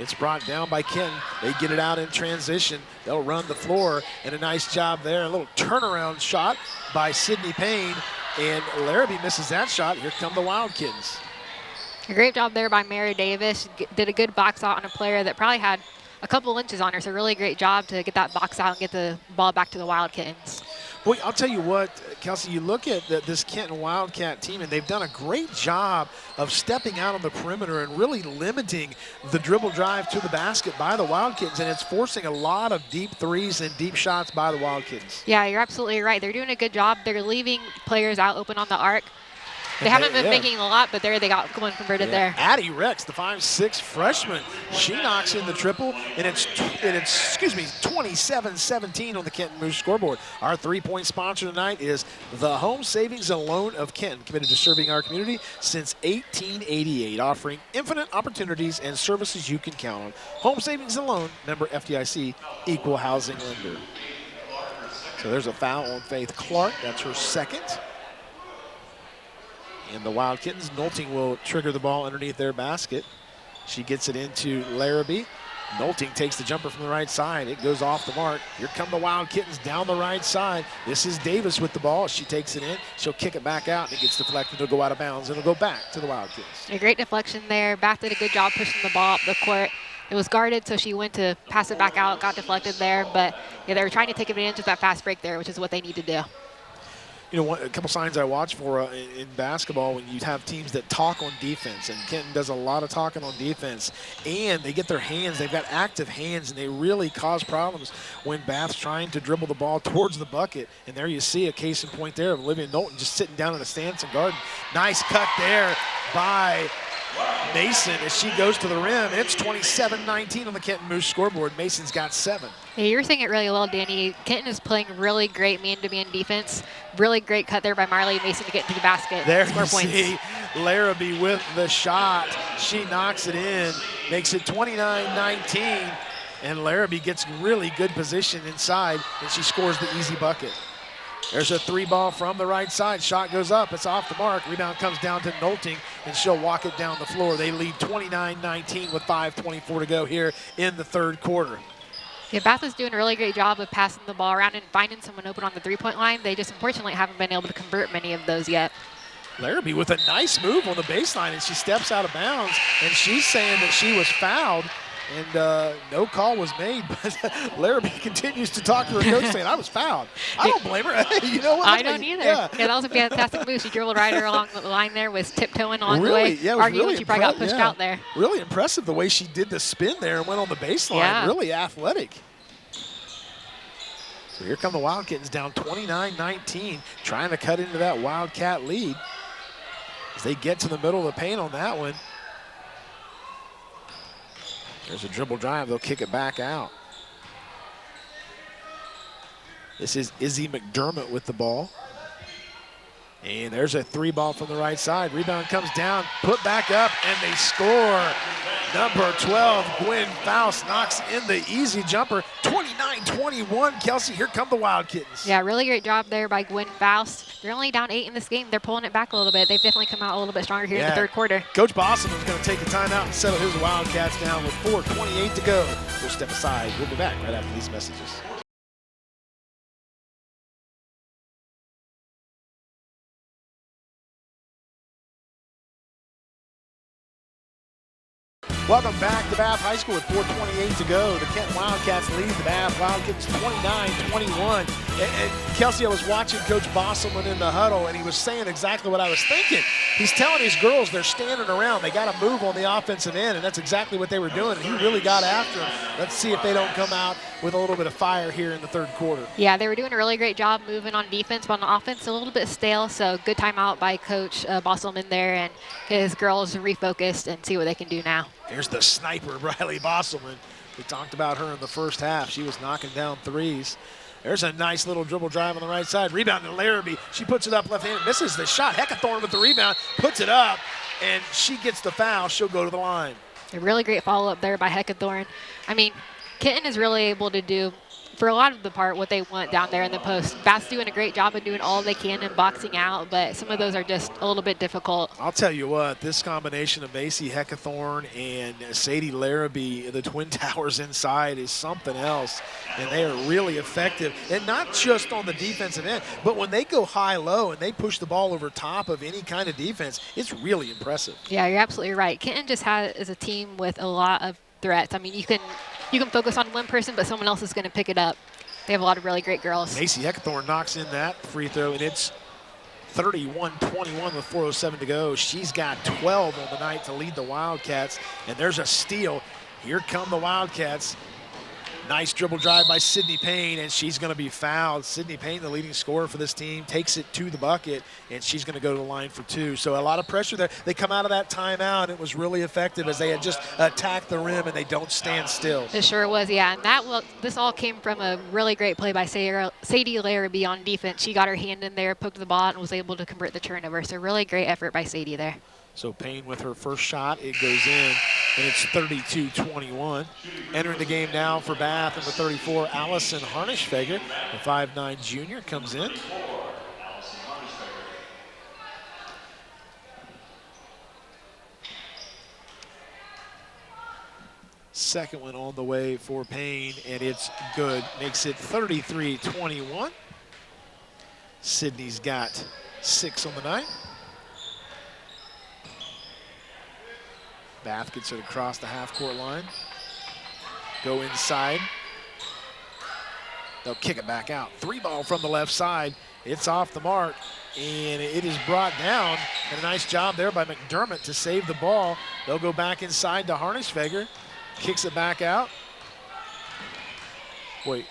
[SPEAKER 1] It's brought down by Kenton. They get it out in transition. They'll run the floor, and a nice job there. A little turnaround shot by Sydney Payne, and Larrabee misses that shot. Here come the Wildkittens.
[SPEAKER 2] A great job there by Mary Davis. Did a good box out on a player that probably had a couple inches on her, so really great job to get that box out and get the ball back to the Wildkittens.
[SPEAKER 1] Boy, I'll tell you what, Kelsey, you look at this Kenton Wildcat team, and they've done a great job of stepping out on the perimeter and really limiting the dribble drive to the basket by the Wildkittens, and it's forcing a lot of deep threes and deep shots by the Wildkittens.
[SPEAKER 2] Yeah, you're absolutely right. They're doing a good job. They're leaving players out open on the arc. They haven't been making a lot, but they got one converted there.
[SPEAKER 1] Addie Rex, the 5'6" freshman, she knocks in the triple, and it's 27-17 on the Kenton Moose scoreboard. Our three-point sponsor tonight is the Home Savings and Loan of Kenton, committed to serving our community since 1888, offering infinite opportunities and services you can count on. Home Savings and Loan, member FDIC, equal housing lender. So there's a foul on Faith Clark. That's her second. And the Wildkittens, Nolting will trigger the ball underneath their basket. She gets it into Larrabee. Nolting takes the jumper from the right side. It goes off the mark. Here come the Wildkittens down the right side. This is Davis with the ball. She takes it in. She'll kick it back out, and it gets deflected. It'll go out of bounds, and it'll go back to the Wildkittens.
[SPEAKER 2] A great deflection there. Bath did a good job pushing the ball up the court. It was guarded, so she went to pass it back out, got deflected there. But yeah, they were trying to take advantage of that fast break there, which is what they need to do.
[SPEAKER 1] You know, a couple signs I watch for in basketball when you have teams that talk on defense, and Kenton does a lot of talking on defense, and they get their hands, they've got active hands, and they really cause problems when Bath's trying to dribble the ball towards the bucket. And there you see a case in point there of Olivia Knowlton just sitting down in a stance and guarding. Nice cut there by Mason as she goes to the rim. It's 27-19 on the Kenton Moose scoreboard. Mason's got 7.
[SPEAKER 2] Yeah, you're saying it really well, Danny. Kenton is playing really great man-to-man defense. Really great cut there by Marley Mason to get to the basket.
[SPEAKER 1] There
[SPEAKER 2] score
[SPEAKER 1] you
[SPEAKER 2] points.
[SPEAKER 1] see Larrabee with the shot. She knocks it in, makes it 29-19, and Larrabee gets really good position inside, and she scores the easy bucket. There's a three ball from the right side. Shot goes up. It's off the mark. Rebound comes down to Nolting, and she'll walk it down the floor. They lead 29-19 with 5:24 to go here in the third quarter.
[SPEAKER 2] Yeah, Bath is doing a really great job of passing the ball around and finding someone open on the three-point line. They just unfortunately haven't been able to convert many of those yet.
[SPEAKER 1] Larrabee with a nice move on the baseline, and she steps out of bounds, and she's saying that she was fouled. And no call was made, but Larrabee continues to talk to her coach saying, I was fouled. I don't blame her. You know what?
[SPEAKER 2] I don't either. Yeah, that was a fantastic move. She dribbled right along the line there, was tiptoeing along the way, arguing she probably got pushed out there.
[SPEAKER 1] Really impressive the way she did the spin there and went on the baseline.
[SPEAKER 2] Yeah.
[SPEAKER 1] Really athletic. So here come the Wildkittens down 29-19, trying to cut into that Wildcat lead. As they get to the middle of the paint on that one. There's a dribble drive. They'll kick it back out. This is Izzy McDermott with the ball. And there's a 3-ball from the right side. Rebound comes down, put back up, and they score. Number 12, Gwen Faust knocks in the easy jumper. 29-21, Kelsey, here come the Wild Kittens.
[SPEAKER 2] Yeah, really great job there by Gwen Faust. They're only down 8 in this game. They're pulling it back a little bit. They've definitely come out a little bit stronger here in the third quarter.
[SPEAKER 1] Coach Bosselman is going to take the timeout and settle his Wildcats down with 4:28 to go. We'll step aside. We'll be back right after these messages. Welcome back to Bath High School with 4:28 to go. The Kenton Wildcats lead the Bath Wildcats 29-21. And Kelsey, I was watching Coach Bosselman in the huddle, and he was saying exactly what I was thinking. He's telling his girls they're standing around. They got to move on the offensive end, and that's exactly what they were doing. And he really got after them. Let's see if they don't come out with a little bit of fire here in the third quarter.
[SPEAKER 2] Yeah, they were doing a really great job moving on defense, but on offense a little bit stale. So good timeout by Coach Bosselman there, and his girls refocused and see what they can do now.
[SPEAKER 1] Here's the sniper, Riley Bosselman. We talked about her in the first half. She was knocking down threes. There's a nice little dribble drive on the right side. Rebound to Larrabee. She puts it up left hand, misses the shot. Heckathorn with the rebound, puts it up, and she gets the foul. She'll go to the line.
[SPEAKER 2] A really great follow-up there by Heckathorn. I mean, Kenton is really able to do, for a lot of the part, what they want down there in the post. Bath's doing a great job of doing all they can and boxing out, but some of those are just a little bit difficult.
[SPEAKER 1] I'll tell you what, this combination of Macy Heckathorn and Sadie Larrabee, the twin towers inside, is something else, and they are really effective. And not just on the defensive end, but when they go high-low and they push the ball over top of any kind of defense, it's really impressive.
[SPEAKER 2] Yeah, you're absolutely right. Kenton just is a team with a lot of threats. I mean, you can focus on one person, but someone else is going to pick it up. They have a lot of really great girls.
[SPEAKER 1] Macy Heckathorn knocks in that free throw, and it's 31-21 with 4:07 to go. She's got 12 on the night to lead the Wildcats, and there's a steal. Here come the Wildcats. Nice dribble drive by Sydney Payne, and she's going to be fouled. Sydney Payne, the leading scorer for this team, takes it to the bucket, and she's going to go to the line for 2. So a lot of pressure there. They come out of that timeout. It was really effective as they had just attacked the rim, and they don't stand still.
[SPEAKER 2] It sure was, yeah. And this all came from a really great play by Sadie Larrabee on defense. She got her hand in there, poked the ball out, and was able to convert the turnover. So really great effort by Sadie there.
[SPEAKER 1] So Payne with her first shot, it goes in, and it's 32-21. Entering the game now for Bath, number 34, Allison Harnischfeger, the 5'9" junior, comes in. Second one on the way for Payne, and it's good. Makes it 33-21. Sydney's got 6 on the night. Bath gets it across the half-court line. Go inside. They'll kick it back out. 3-ball from the left side. It's off the mark, and it is brought down. And a nice job there by McDermott to save the ball. They'll go back inside to Harnischfeger. Kicks it back out. Boy,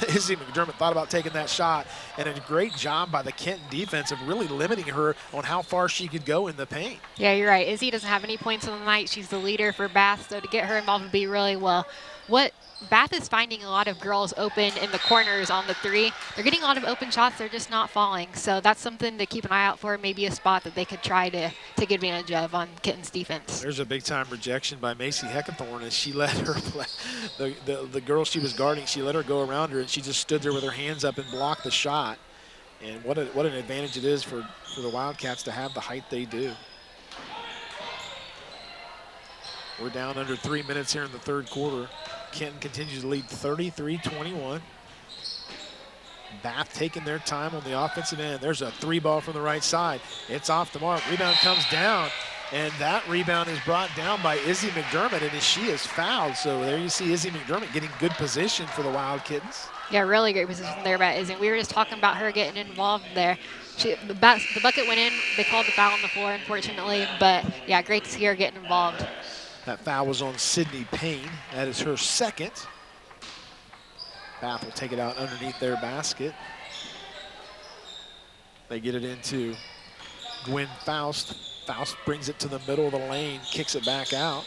[SPEAKER 1] Izzy McDermott thought about taking that shot, and a great job by the Kenton defense of really limiting her on how far she could go in the paint.
[SPEAKER 2] Yeah, you're right. Izzy doesn't have any points on the night. She's the leader for Bath, so to get her involved would be really well. What Bath is finding a lot of girls open in the corners on the 3. They're getting a lot of open shots. They're just not falling. So that's something to keep an eye out for, maybe a spot that they could try to take advantage of on Kenton's defense.
[SPEAKER 1] There's a big-time rejection by Macy Heckathorn as she let her play. The girl she was guarding, she let her go around her, and she just stood there with her hands up and blocked the shot. And what an advantage it is for the Wildcats to have the height they do. We're down under 3 minutes here in the third quarter. Kenton continues to lead 33-21. Bath taking their time on the offensive end. There's a 3-ball from the right side. It's off the mark. Rebound comes down, and that rebound is brought down by Izzy McDermott, and she is fouled. So there you see Izzy McDermott getting good position for the Wild Kittens.
[SPEAKER 2] Yeah, really great position there by Izzy. We were just talking about her getting involved there. The bucket went in. They called the foul on the floor, unfortunately. But, yeah, great to see her getting involved.
[SPEAKER 1] That foul was on Sydney Payne. That is her second. Bath will take it out underneath their basket. They get it into Gwen Faust. Faust brings it to the middle of the lane, kicks it back out.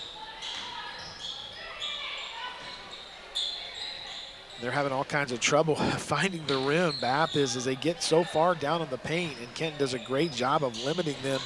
[SPEAKER 1] They're having all kinds of trouble finding the rim. Bath is as they get so far down in the paint, and Kenton does a great job of limiting them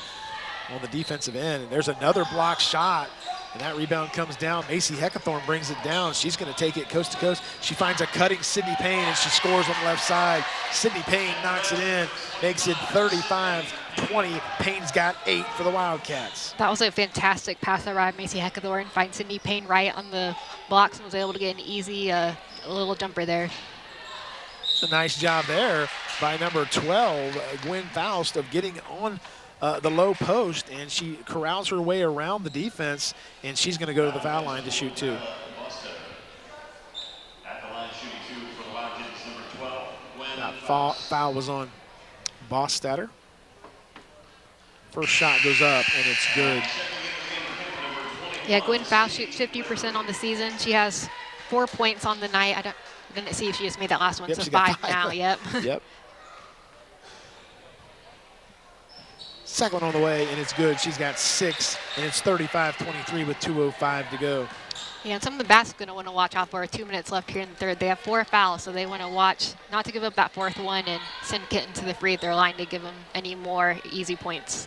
[SPEAKER 1] on the defensive end. And there's another block shot, and that rebound comes down. Macy Heckathorn brings it down. She's going to take it coast to coast. She finds a cutting Sydney Payne, and she scores on the left side. Sydney Payne knocks it in, makes it 35-20. Payne's got 8 for the Wildcats.
[SPEAKER 2] That was a fantastic pass by Macy Heckathorn. Finds Sydney Payne right on the blocks and was able to get an easy little jumper there.
[SPEAKER 1] It's a nice job there by number 12, Gwen Faust, of getting on the low post, and she corrals her way around the defense, and she's going to go to the foul line to shoot 2.
[SPEAKER 3] At the line shooting 2 for the Wildcats, number 12, Gwen
[SPEAKER 1] That
[SPEAKER 3] Faust.
[SPEAKER 1] foul was on Bostatter. First shot goes up, and it's good.
[SPEAKER 2] Yeah, Gwen Faust shoots 50% on the season. She has 4 points on the night. I didn't see if she just made that last one,
[SPEAKER 1] Yep,
[SPEAKER 2] so
[SPEAKER 1] she got
[SPEAKER 2] 5 now, yep.
[SPEAKER 1] Yep. Second one on the way, and it's good. She's got 6, and it's 35-23 with 2:05 to go.
[SPEAKER 2] Yeah, and some of the Bass are going to want to watch out for 2 minutes left here in the third. They have 4 fouls, so they want to watch not to give up that 4th one and send Kenton to the free throw line to give them any more easy points.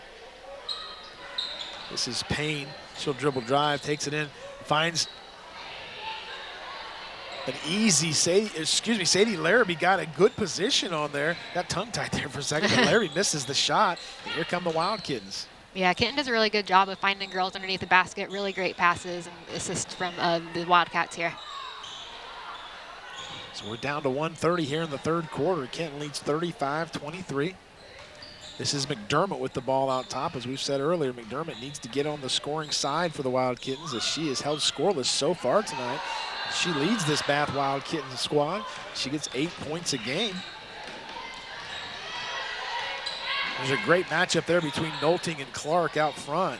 [SPEAKER 1] This is Payne. She'll dribble drive, takes it in, finds an easy Sadie Larrabee got a good position on there. Got tongue-tied there for a second, but Larrabee misses the shot, and here come the Wild Kittens.
[SPEAKER 2] Yeah, Kenton does a really good job of finding girls underneath the basket. Really great passes and assists from the Wildcats here.
[SPEAKER 1] So we're down to 1:30 here in the third quarter. Kenton leads 35-23. This is McDermott with the ball out top. As we've said earlier, McDermott needs to get on the scoring side for the Wild Kittens, as she has held scoreless so far tonight. She leads this Bath Wild Kittens squad. She gets 8 points a game. There's a great matchup there between Nolting and Clark out front.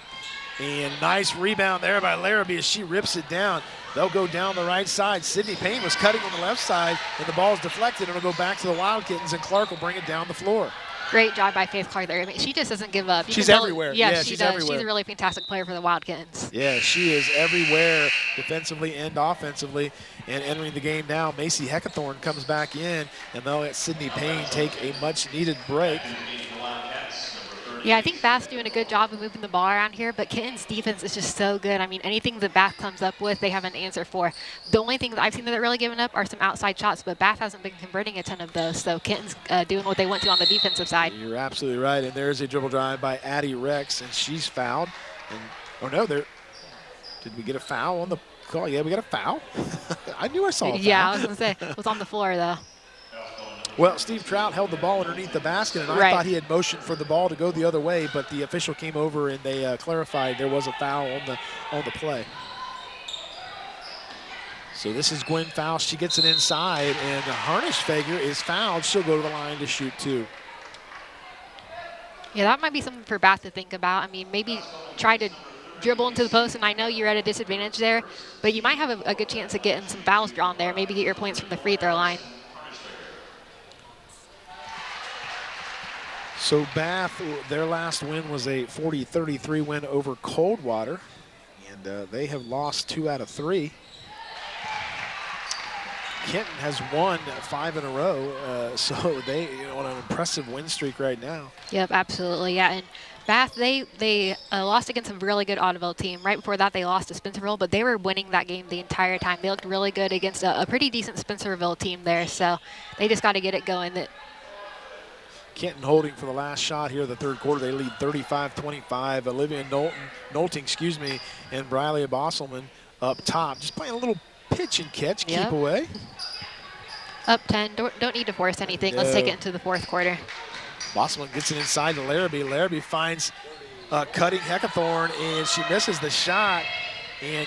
[SPEAKER 1] And nice rebound there by Larrabee as she rips it down. They'll go down the right side. Sydney Payne was cutting on the left side, and the ball's deflected. It'll go back to the Wild Kittens, and Clark will bring it down the floor.
[SPEAKER 2] Great job by Faith Clark there. I mean, she just doesn't give up.
[SPEAKER 1] She's everywhere.
[SPEAKER 2] Yeah,
[SPEAKER 1] she's
[SPEAKER 2] does.
[SPEAKER 1] everywhere.
[SPEAKER 2] She's a really fantastic player for the Wildcats.
[SPEAKER 1] Yeah, she is everywhere defensively and offensively. And entering the game now, Macy Heckathorn comes back in, and they'll let Sydney Payne take a much-needed break.
[SPEAKER 2] Yeah, I think Bath's doing a good job of moving the ball around here, but Kenton's defense is just so good. I mean, anything that Bath comes up with, they have an answer for. The only things I've seen that they're really giving up are some outside shots, but Bath hasn't been converting a ton of those, so Kenton's doing what they want to on the defensive side.
[SPEAKER 1] You're absolutely right, and there's a dribble drive by Addie Rex, and she's fouled. And, oh, no, did we get a foul on the call? Yeah, we got a foul. I knew I saw a foul.
[SPEAKER 2] Yeah, I was going to say, it was on the floor, though.
[SPEAKER 1] Well, Steve Trout held the ball underneath the basket, and I thought he had motioned for the ball to go the other way, but the official came over and they clarified there was a foul on the play. So this is Gwen Faust. She gets it inside, and Harnisch-Fager is fouled. She'll go to the line to shoot 2.
[SPEAKER 2] Yeah, that might be something for Bath to think about. I mean, maybe try to dribble into the post, and I know you're at a disadvantage there, but you might have a good chance of getting some fouls drawn there, maybe get your points from the free throw line.
[SPEAKER 1] So Bath, their last win was a 40-33 win over Coldwater, and they have lost 2 out of 3. Kenton has won 5 in a row, so they on an impressive win streak right now.
[SPEAKER 2] Yep, absolutely, yeah. And Bath, they lost against a really good Audubon team. Right before that, they lost to Spencerville, but they were winning that game the entire time. They looked really good against a pretty decent Spencerville team there, so they just got to get it going.
[SPEAKER 1] Kenton holding for the last shot here of the third quarter. They lead 35-25. Olivia Nolting, and Briley Bosselman up top. Just playing a little pitch and catch, keep away.
[SPEAKER 2] Up 10, don't need to force anything. Let's take it into the fourth quarter.
[SPEAKER 1] Bosselman gets it inside to Larrabee. Larrabee finds cutting Heckathorn, and she misses the shot. And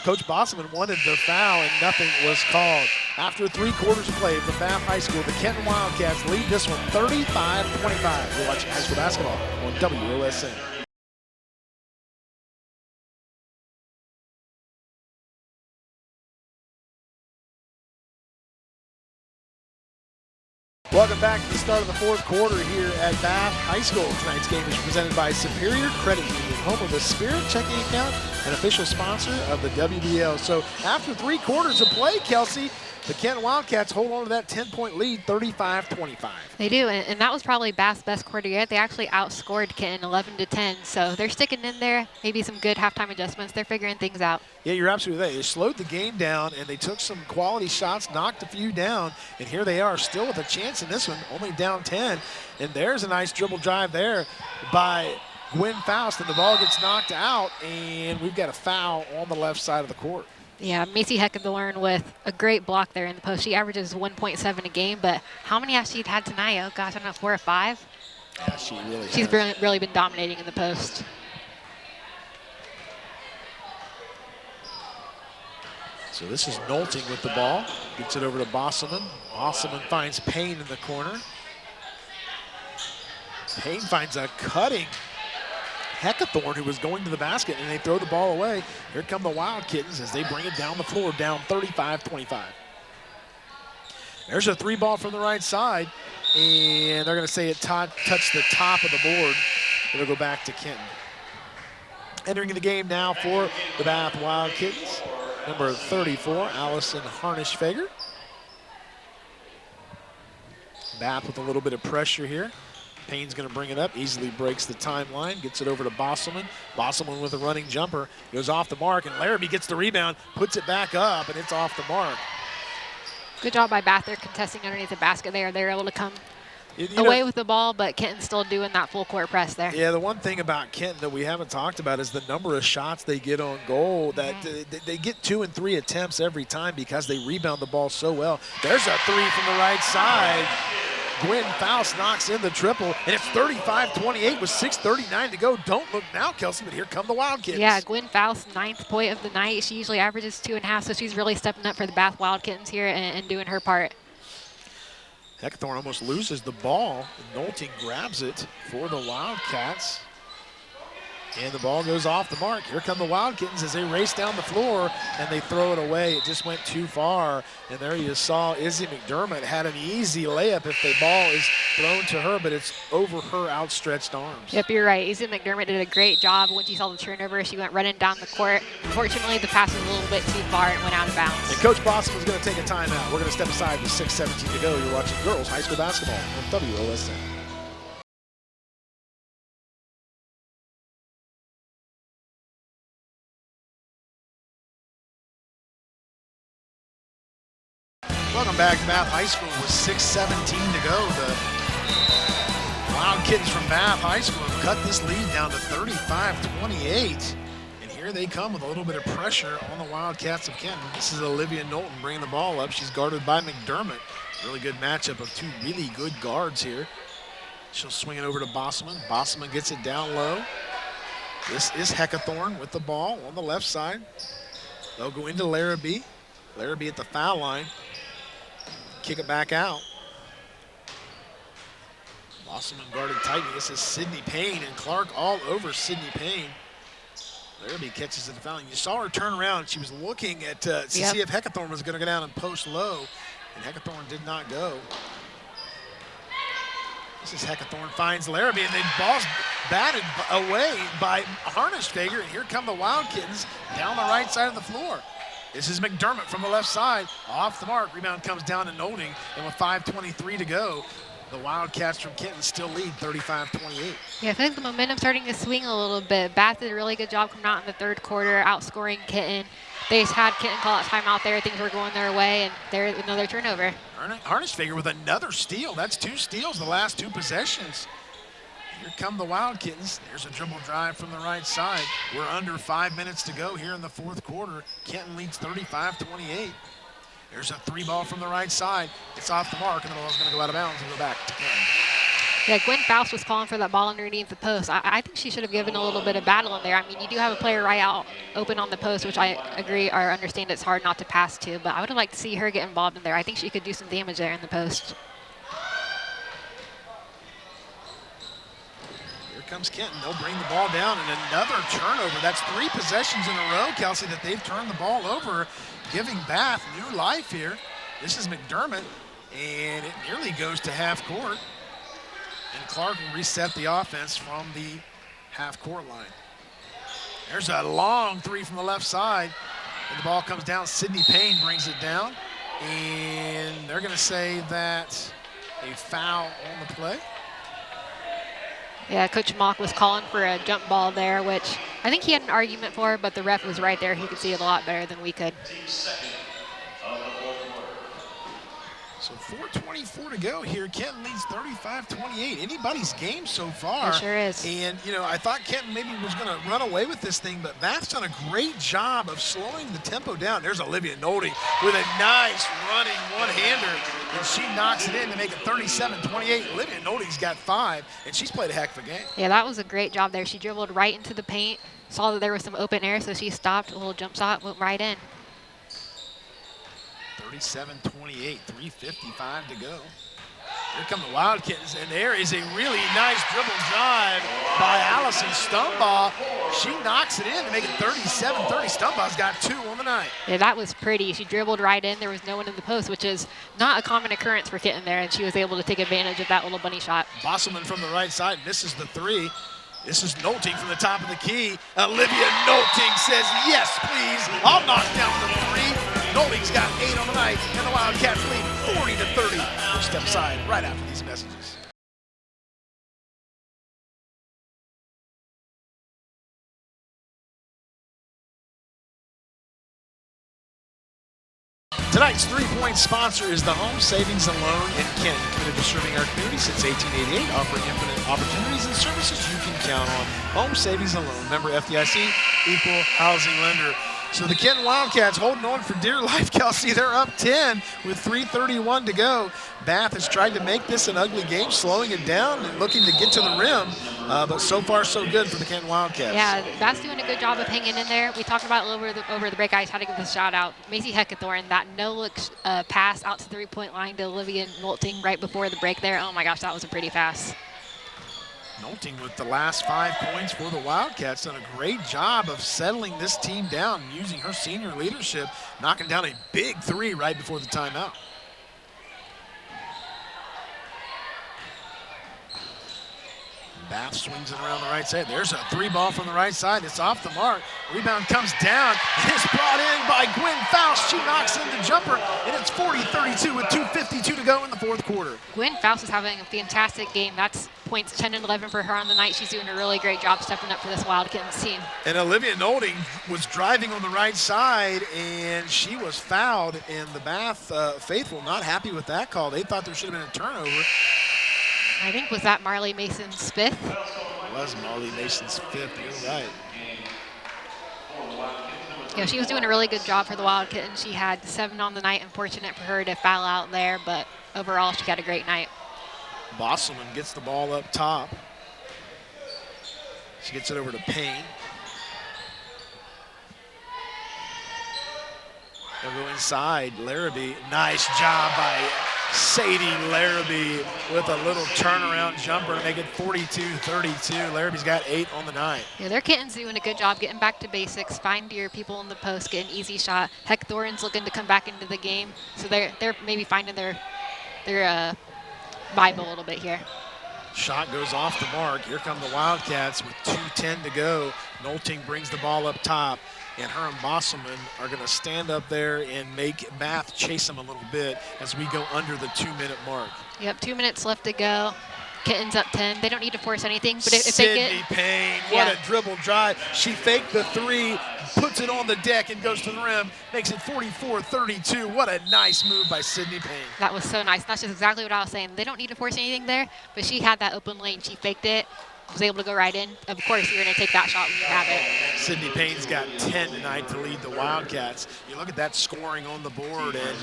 [SPEAKER 1] Coach Bosselman wanted the foul, and nothing was called. After 3 quarters played from Bath High School, the Kenton Wildcats lead this one 35-25. You're watching high school basketball on WOSN. Welcome back to the start of the fourth quarter here at Bath High School. Tonight's game is presented by Superior Credit Union, home of the Spirit checking account, an official sponsor of the WBL. So after 3 quarters of play, Kelsey, the Kenton Wildcats hold on to that 10-point lead, 35-25.
[SPEAKER 2] They do, and that was probably Bath's best quarter yet. They actually outscored Kenton 11-10, so they're sticking in there. Maybe some good halftime adjustments. They're figuring things out.
[SPEAKER 1] Yeah, you're absolutely right. They slowed the game down, and they took some quality shots, knocked a few down, and here they are still with a chance in this one, only down 10. And there's a nice dribble drive there by Gwen Faust, and the ball gets knocked out, and we've got a foul on the left side of the court.
[SPEAKER 2] Yeah, Macy Heckathorn with a great block there in the post. She averages 1.7 a game, but how many has she had tonight? Oh, gosh, I don't know, 4 or 5?
[SPEAKER 1] Yeah, she really
[SPEAKER 2] She's
[SPEAKER 1] has.
[SPEAKER 2] really been dominating in the post.
[SPEAKER 1] So this is Nolting with the ball. Gets it over to Bosselman. Bosselman finds Payne in the corner. Payne finds a cutting Heckathorn, who was going to the basket, and they throw the ball away. Here come the Wild Kittens as they bring it down the floor, down 35-25. There's a 3 ball from the right side, and they're going to say it touched the top of the board. It'll go back to Kenton. Entering the game now for the Bath Wild Kittens, number 34, Allison Harnish-Fager. Bath with a little bit of pressure here. Payne's going to bring it up, easily breaks the timeline, gets it over to Bosselman. Bosselman with a running jumper, goes off the mark, and Larrabee gets the rebound, puts it back up, and it's off the mark.
[SPEAKER 2] Good job by Bath. They're contesting underneath the basket there. They're able to come
[SPEAKER 1] You
[SPEAKER 2] away
[SPEAKER 1] know,
[SPEAKER 2] with the ball, but Kenton's still doing that full court press there.
[SPEAKER 1] Yeah, the one thing about Kenton that we haven't talked about is the number of shots they get on goal. That they get 2 and 3 attempts every time because they rebound the ball so well. There's a 3 from the right side. Gwen Faust knocks in the triple, and it's 35-28 with 6:39 to go. Don't look now, Kelsey, but here come the Wildcats.
[SPEAKER 2] Yeah, Gwen Faust, 9th point of the night. She usually averages 2.5, so she's really stepping up for the Bath Wildkittens here and doing her part.
[SPEAKER 1] Heckathorn almost loses the ball. Nolting grabs it for the Wildcats. And the ball goes off the mark. Here come the Wildkittens as they race down the floor, and they throw it away. It just went too far. And there you saw Izzy McDermott had an easy layup if the ball is thrown to her, but it's over her outstretched arms.
[SPEAKER 2] Yep, you're right. Izzy McDermott did a great job when she saw the turnover. She went running down the court. Unfortunately, the pass was a little bit too far and went out of bounds.
[SPEAKER 1] And Coach Boston is going to take a timeout. We're going to step aside with 6:17 to go. You're watching girls high school basketball on WOSN. Welcome back to Bath High School with 6:17 to go. The Wild Kittens from Bath High School have cut this lead down to 35-28. And here they come with a little bit of pressure on the Wildcats of Kenton. This is Olivia Knowlton bringing the ball up. She's guarded by McDermott. Really good matchup of 2 really good guards here. She'll swing it over to Bosselman. Bosselman gets it down low. This is Heckathorn with the ball on the left side. They'll go into Larrabee. Larrabee at the foul line. Kick it back out. Bosselman guarded tightly. This is Sydney Payne, and Clark all over Sydney Payne. Larrabee catches it foul. You saw her turn around. She was looking at to see if Heckathorn was going to go down and post low, and Heckathorn did not go. This is Heckathorn finds Larrabee, and the ball's batted away by Harnish-Fager, and here come the Wildkittens down the right side of the floor. This is McDermott from the left side, off the mark. Rebound comes down to Nolting, and with 5:23 to go, the Wildcats from Kenton still lead 35-28.
[SPEAKER 2] Yeah, I feel like the momentum's starting to swing a little bit. Bath did a really good job coming out in the 3rd quarter, outscoring Kenton. They just had Kenton call out timeout there. Things were going their way, and there's another turnover.
[SPEAKER 1] Harnish-Fager with another steal. That's 2 steals the last 2 possessions. Here come the Wildkittens. There's a dribble drive from the right side. We're under 5 minutes to go here in the 4th quarter. Kenton leads 35-28. There's a 3 ball from the right side. It's off the mark, and the ball's going to go out of bounds and go back to Kenton.
[SPEAKER 2] Yeah, Gwen Faust was calling for that ball underneath the post. I think she should have given a little bit of battle in there. I mean, you do have a player right out open on the post, which I agree or understand it's hard not to pass to, but I would have liked to see her get involved in there. I think she could do some damage there in the post.
[SPEAKER 1] Comes Kenton. They'll bring the ball down, and another turnover. That's 3 possessions in a row, Kelsey, that they've turned the ball over, giving Bath new life here. This is McDermott, and it nearly goes to half court. And Clark will reset the offense from the half court line. There's a long three from the left side. And the ball comes down. Sydney Payne brings it down. And they're going to say that a foul on the play.
[SPEAKER 2] Yeah, Coach Mock was calling for a jump ball there, which I think he had an argument for, but the ref was right there. He could see it a lot better than we could.
[SPEAKER 1] So 4:24 to go here. Kenton leads 35-28. Anybody's game so far.
[SPEAKER 2] It sure is.
[SPEAKER 1] And, you know, I thought Kenton maybe was going to run away with this thing, but Bath's done a great job of slowing the tempo down. There's Olivia Nolte with a nice running one-hander, and she knocks it in to make it 37-28. Olivia Nolte's got 5, and she's played a heck of a game.
[SPEAKER 2] Yeah, that was a great job there. She dribbled right into the paint, saw that there was some open air, so she stopped, a little jump shot, went right in.
[SPEAKER 1] 37-28, 3:55 to go. Here come the Wildcats, and there is a really nice dribble drive by Allison Stumbaugh. She knocks it in to make it 37-30. Stumbaugh's got 2 on the night.
[SPEAKER 2] Yeah, that was pretty. She dribbled right in. There was no one in the post, which is not a common occurrence for Kenton there, and she was able to take advantage of that little bunny shot.
[SPEAKER 1] Bosselman from the right side misses the 3. This is Nolting from the top of the key. Olivia Nolting says, yes, please. I'll knock down the 3. Nolting's got 8 on the night, and the Wildcats lead 40-30. We'll step aside right after these messages. Tonight's three-point sponsor is the Home Savings and Loan in Kenton, committed to serving our community since 1888, offering infinite opportunities and services you can count on. Home Savings and Loan, member FDIC, equal housing lender. So the Kenton Wildcats holding on for dear life, Kelsey. They're up 10 with 3:31 to go. Bath has tried to make this an ugly game, slowing it down and looking to get to the rim. But so far, so good for the Kenton Wildcats.
[SPEAKER 2] Yeah, Bath's doing a good job of hanging in there. We talked about it over the break. I just had to give this shout out. Macy Heckathorn, that no-look pass out to the three-point line to Olivia Nolting right before the break there. Oh, my gosh, that was a pretty pass.
[SPEAKER 1] Nolting with the last 5 points for the Wildcats, done a great job of settling this team down and using her senior leadership, knocking down a big 3 right before the timeout. Bath swings it around the right side. There's a 3-ball from the right side. It's off the mark. Rebound comes down. It's brought in by Gwen Faust. She knocks in the jumper, and it's 40-32 with 2:52 to go in the fourth quarter.
[SPEAKER 2] Gwen Faust is having a fantastic game. That's points 10 and 11 for her on the night. She's doing a really great job stepping up for this Wildcats team.
[SPEAKER 1] And Olivia Nolting was driving on the right side, and she was fouled, and the Bath faithful not happy with that call. They thought there should have been a turnover.
[SPEAKER 2] I think, was that Marley Mason's 5th?
[SPEAKER 1] It was Marley Mason's 5th, you're right.
[SPEAKER 2] Yeah, she was doing a really good job for the Wildcats. She had 7 on the night. Unfortunate for her to foul out there, but overall she had a great night.
[SPEAKER 1] Bosselman gets the ball up top. She gets it over to Payne. They'll go inside. Larrabee, nice job by Sadie Larrabee with a little turnaround jumper to make it 42-32. Larrabee's got 8 on the night.
[SPEAKER 2] Yeah, their Kenton's doing a good job getting back to basics, find your people in the post, get an easy shot. Heck, Thorin's looking to come back into the game, so they're maybe finding their Bible a little bit here.
[SPEAKER 1] Shot goes off the mark. Here come the Wildcats with 2:10 to go. Nolting brings the ball up top, and her and Bosselman are going to stand up there and make Bath chase them a little bit as we go under the 2-minute mark.
[SPEAKER 2] Yep, 2 minutes left to go. Kenton's up 10. They don't need to force anything, but if they get...
[SPEAKER 1] Sydney Payne, what a dribble drive. She faked the 3, puts it on the deck and goes to the rim, makes it 44-32. What a nice move by Sydney Payne.
[SPEAKER 2] That was so nice. That's just exactly what I was saying. They don't need to force anything there, but she had that open lane. She faked it, was able to go right in. Of course, you're going to take that shot when you have it.
[SPEAKER 1] Sydney Payne's got 10 tonight to lead the Wildcats. You look at that scoring on the board, and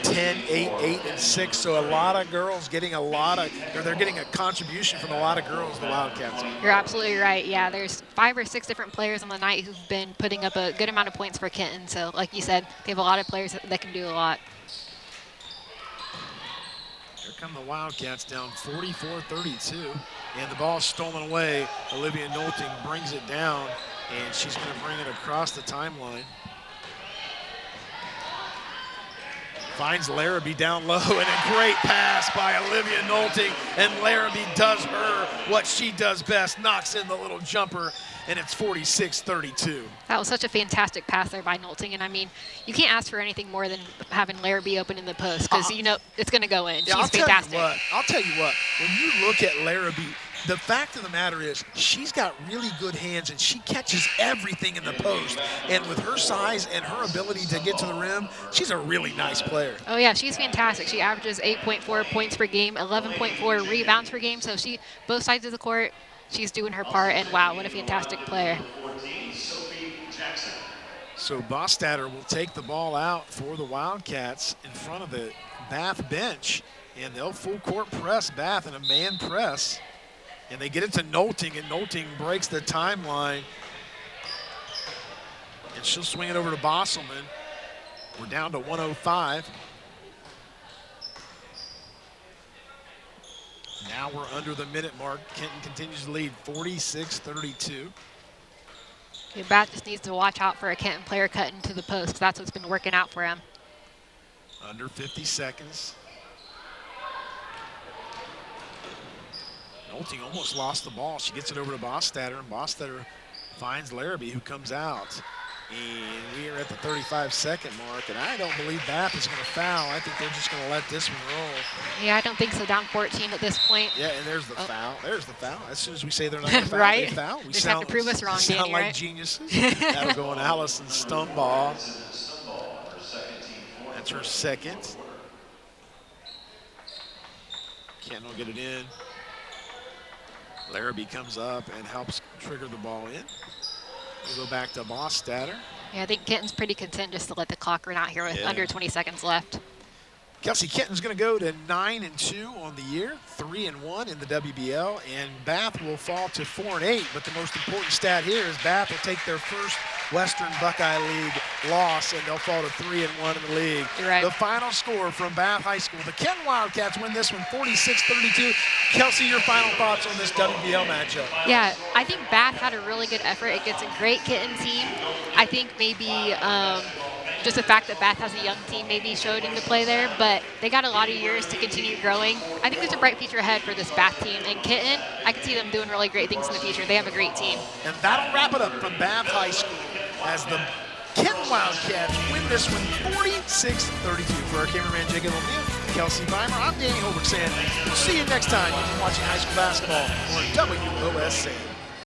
[SPEAKER 1] 10, 8, 8, and 6. So a lot of girls getting they're getting a contribution from a lot of girls, the Wildcats.
[SPEAKER 2] You're absolutely right. Yeah, there's 5 or 6 different players on the night who've been putting up a good amount of points for Kenton. So like you said, they have a lot of players that can do a lot.
[SPEAKER 1] Here come the Wildcats down 44-32. And the ball stolen away. Olivia Nolting brings it down, and she's going to bring it across the timeline. Finds Larrabee down low, and a great pass by Olivia Nolting. And Larrabee does what she does best, knocks in the little jumper. and it's 46-32.
[SPEAKER 2] That was such a fantastic pass there by Nolting. And I mean, you can't ask for anything more than having Larrabee open in the post because you know it's going to go in.
[SPEAKER 1] Yeah,
[SPEAKER 2] She's fantastic.
[SPEAKER 1] I'll tell you what, when you look at Larrabee, the fact of the matter is she's got really good hands and she catches everything in the post. And with her size and her ability to get to the rim, she's a really nice player.
[SPEAKER 2] Oh, yeah, she's fantastic. She averages 8.4 points per game, 11.4 rebounds per game. So she, both sides of the court, she's doing her part. And, wow, what a fantastic player.
[SPEAKER 1] So Bostatter will take the ball out for the Wildcats in front of the Bath bench. And they'll full court press Bath in a man press. And they get it to Nolting, and Nolting breaks the timeline. And she'll swing it over to Bosselman. We're down to 105. Now we're under the minute mark. Kenton continues to lead 46-32.
[SPEAKER 2] Okay, Bath just needs to watch out for a Kenton player cut into the post because that's what's been working out for him.
[SPEAKER 1] Under 50 seconds. Nolting almost lost the ball. She gets it over to Bostatter, and Bostatter finds Larrabee, who comes out. And we are at the 35-second mark, and I don't believe Bath is going to foul. I think they're just going to let this one roll.
[SPEAKER 2] Yeah, I don't think so. Down 14 at this point.
[SPEAKER 1] Yeah, and there's the foul. There's the foul. As soon as we say they're not going to foul,
[SPEAKER 2] right?
[SPEAKER 1] they foul. We
[SPEAKER 2] just have to prove us wrong,
[SPEAKER 1] sound
[SPEAKER 2] Danny,
[SPEAKER 1] like
[SPEAKER 2] right?
[SPEAKER 1] geniuses. That'll go on Allison Stumbaugh. That's her second. Kenton will get it in. Larrabee comes up and helps trigger the ball in. We'll go back to Bostatter.
[SPEAKER 2] Yeah, I think Kenton's pretty content just to let the clock run out here with under 20 seconds left.
[SPEAKER 1] Kelsey Kenton's going to go to 9-2 on the year, 3-1 in the WBL, and Bath will fall to 4-8. But the most important stat here is Bath will take their first Western Buckeye League loss, and they'll fall to 3-1 in the league.
[SPEAKER 2] You're right.
[SPEAKER 1] The final score from Bath High School: the Kenton Wildcats win this one, 46-32. Kelsey, your final thoughts on this WBL matchup?
[SPEAKER 2] Yeah, I think Bath had a really good effort against a great Kenton team. I think maybe just the fact that Bath has a young team maybe showed into play there, but they got a lot of years to continue growing. I think there's a bright future ahead for this Bath team. And Kenton, I can see them doing really great things in the future. They have a great team.
[SPEAKER 1] And that'll wrap it up from Bath High School as the Kenton Wildcats win this one 46-32. For our cameraman Jacob O'Neill, Kelsey Weimer, I'm Danny Holbrook saying we'll see you next time. You've been watching high school basketball on WOSN.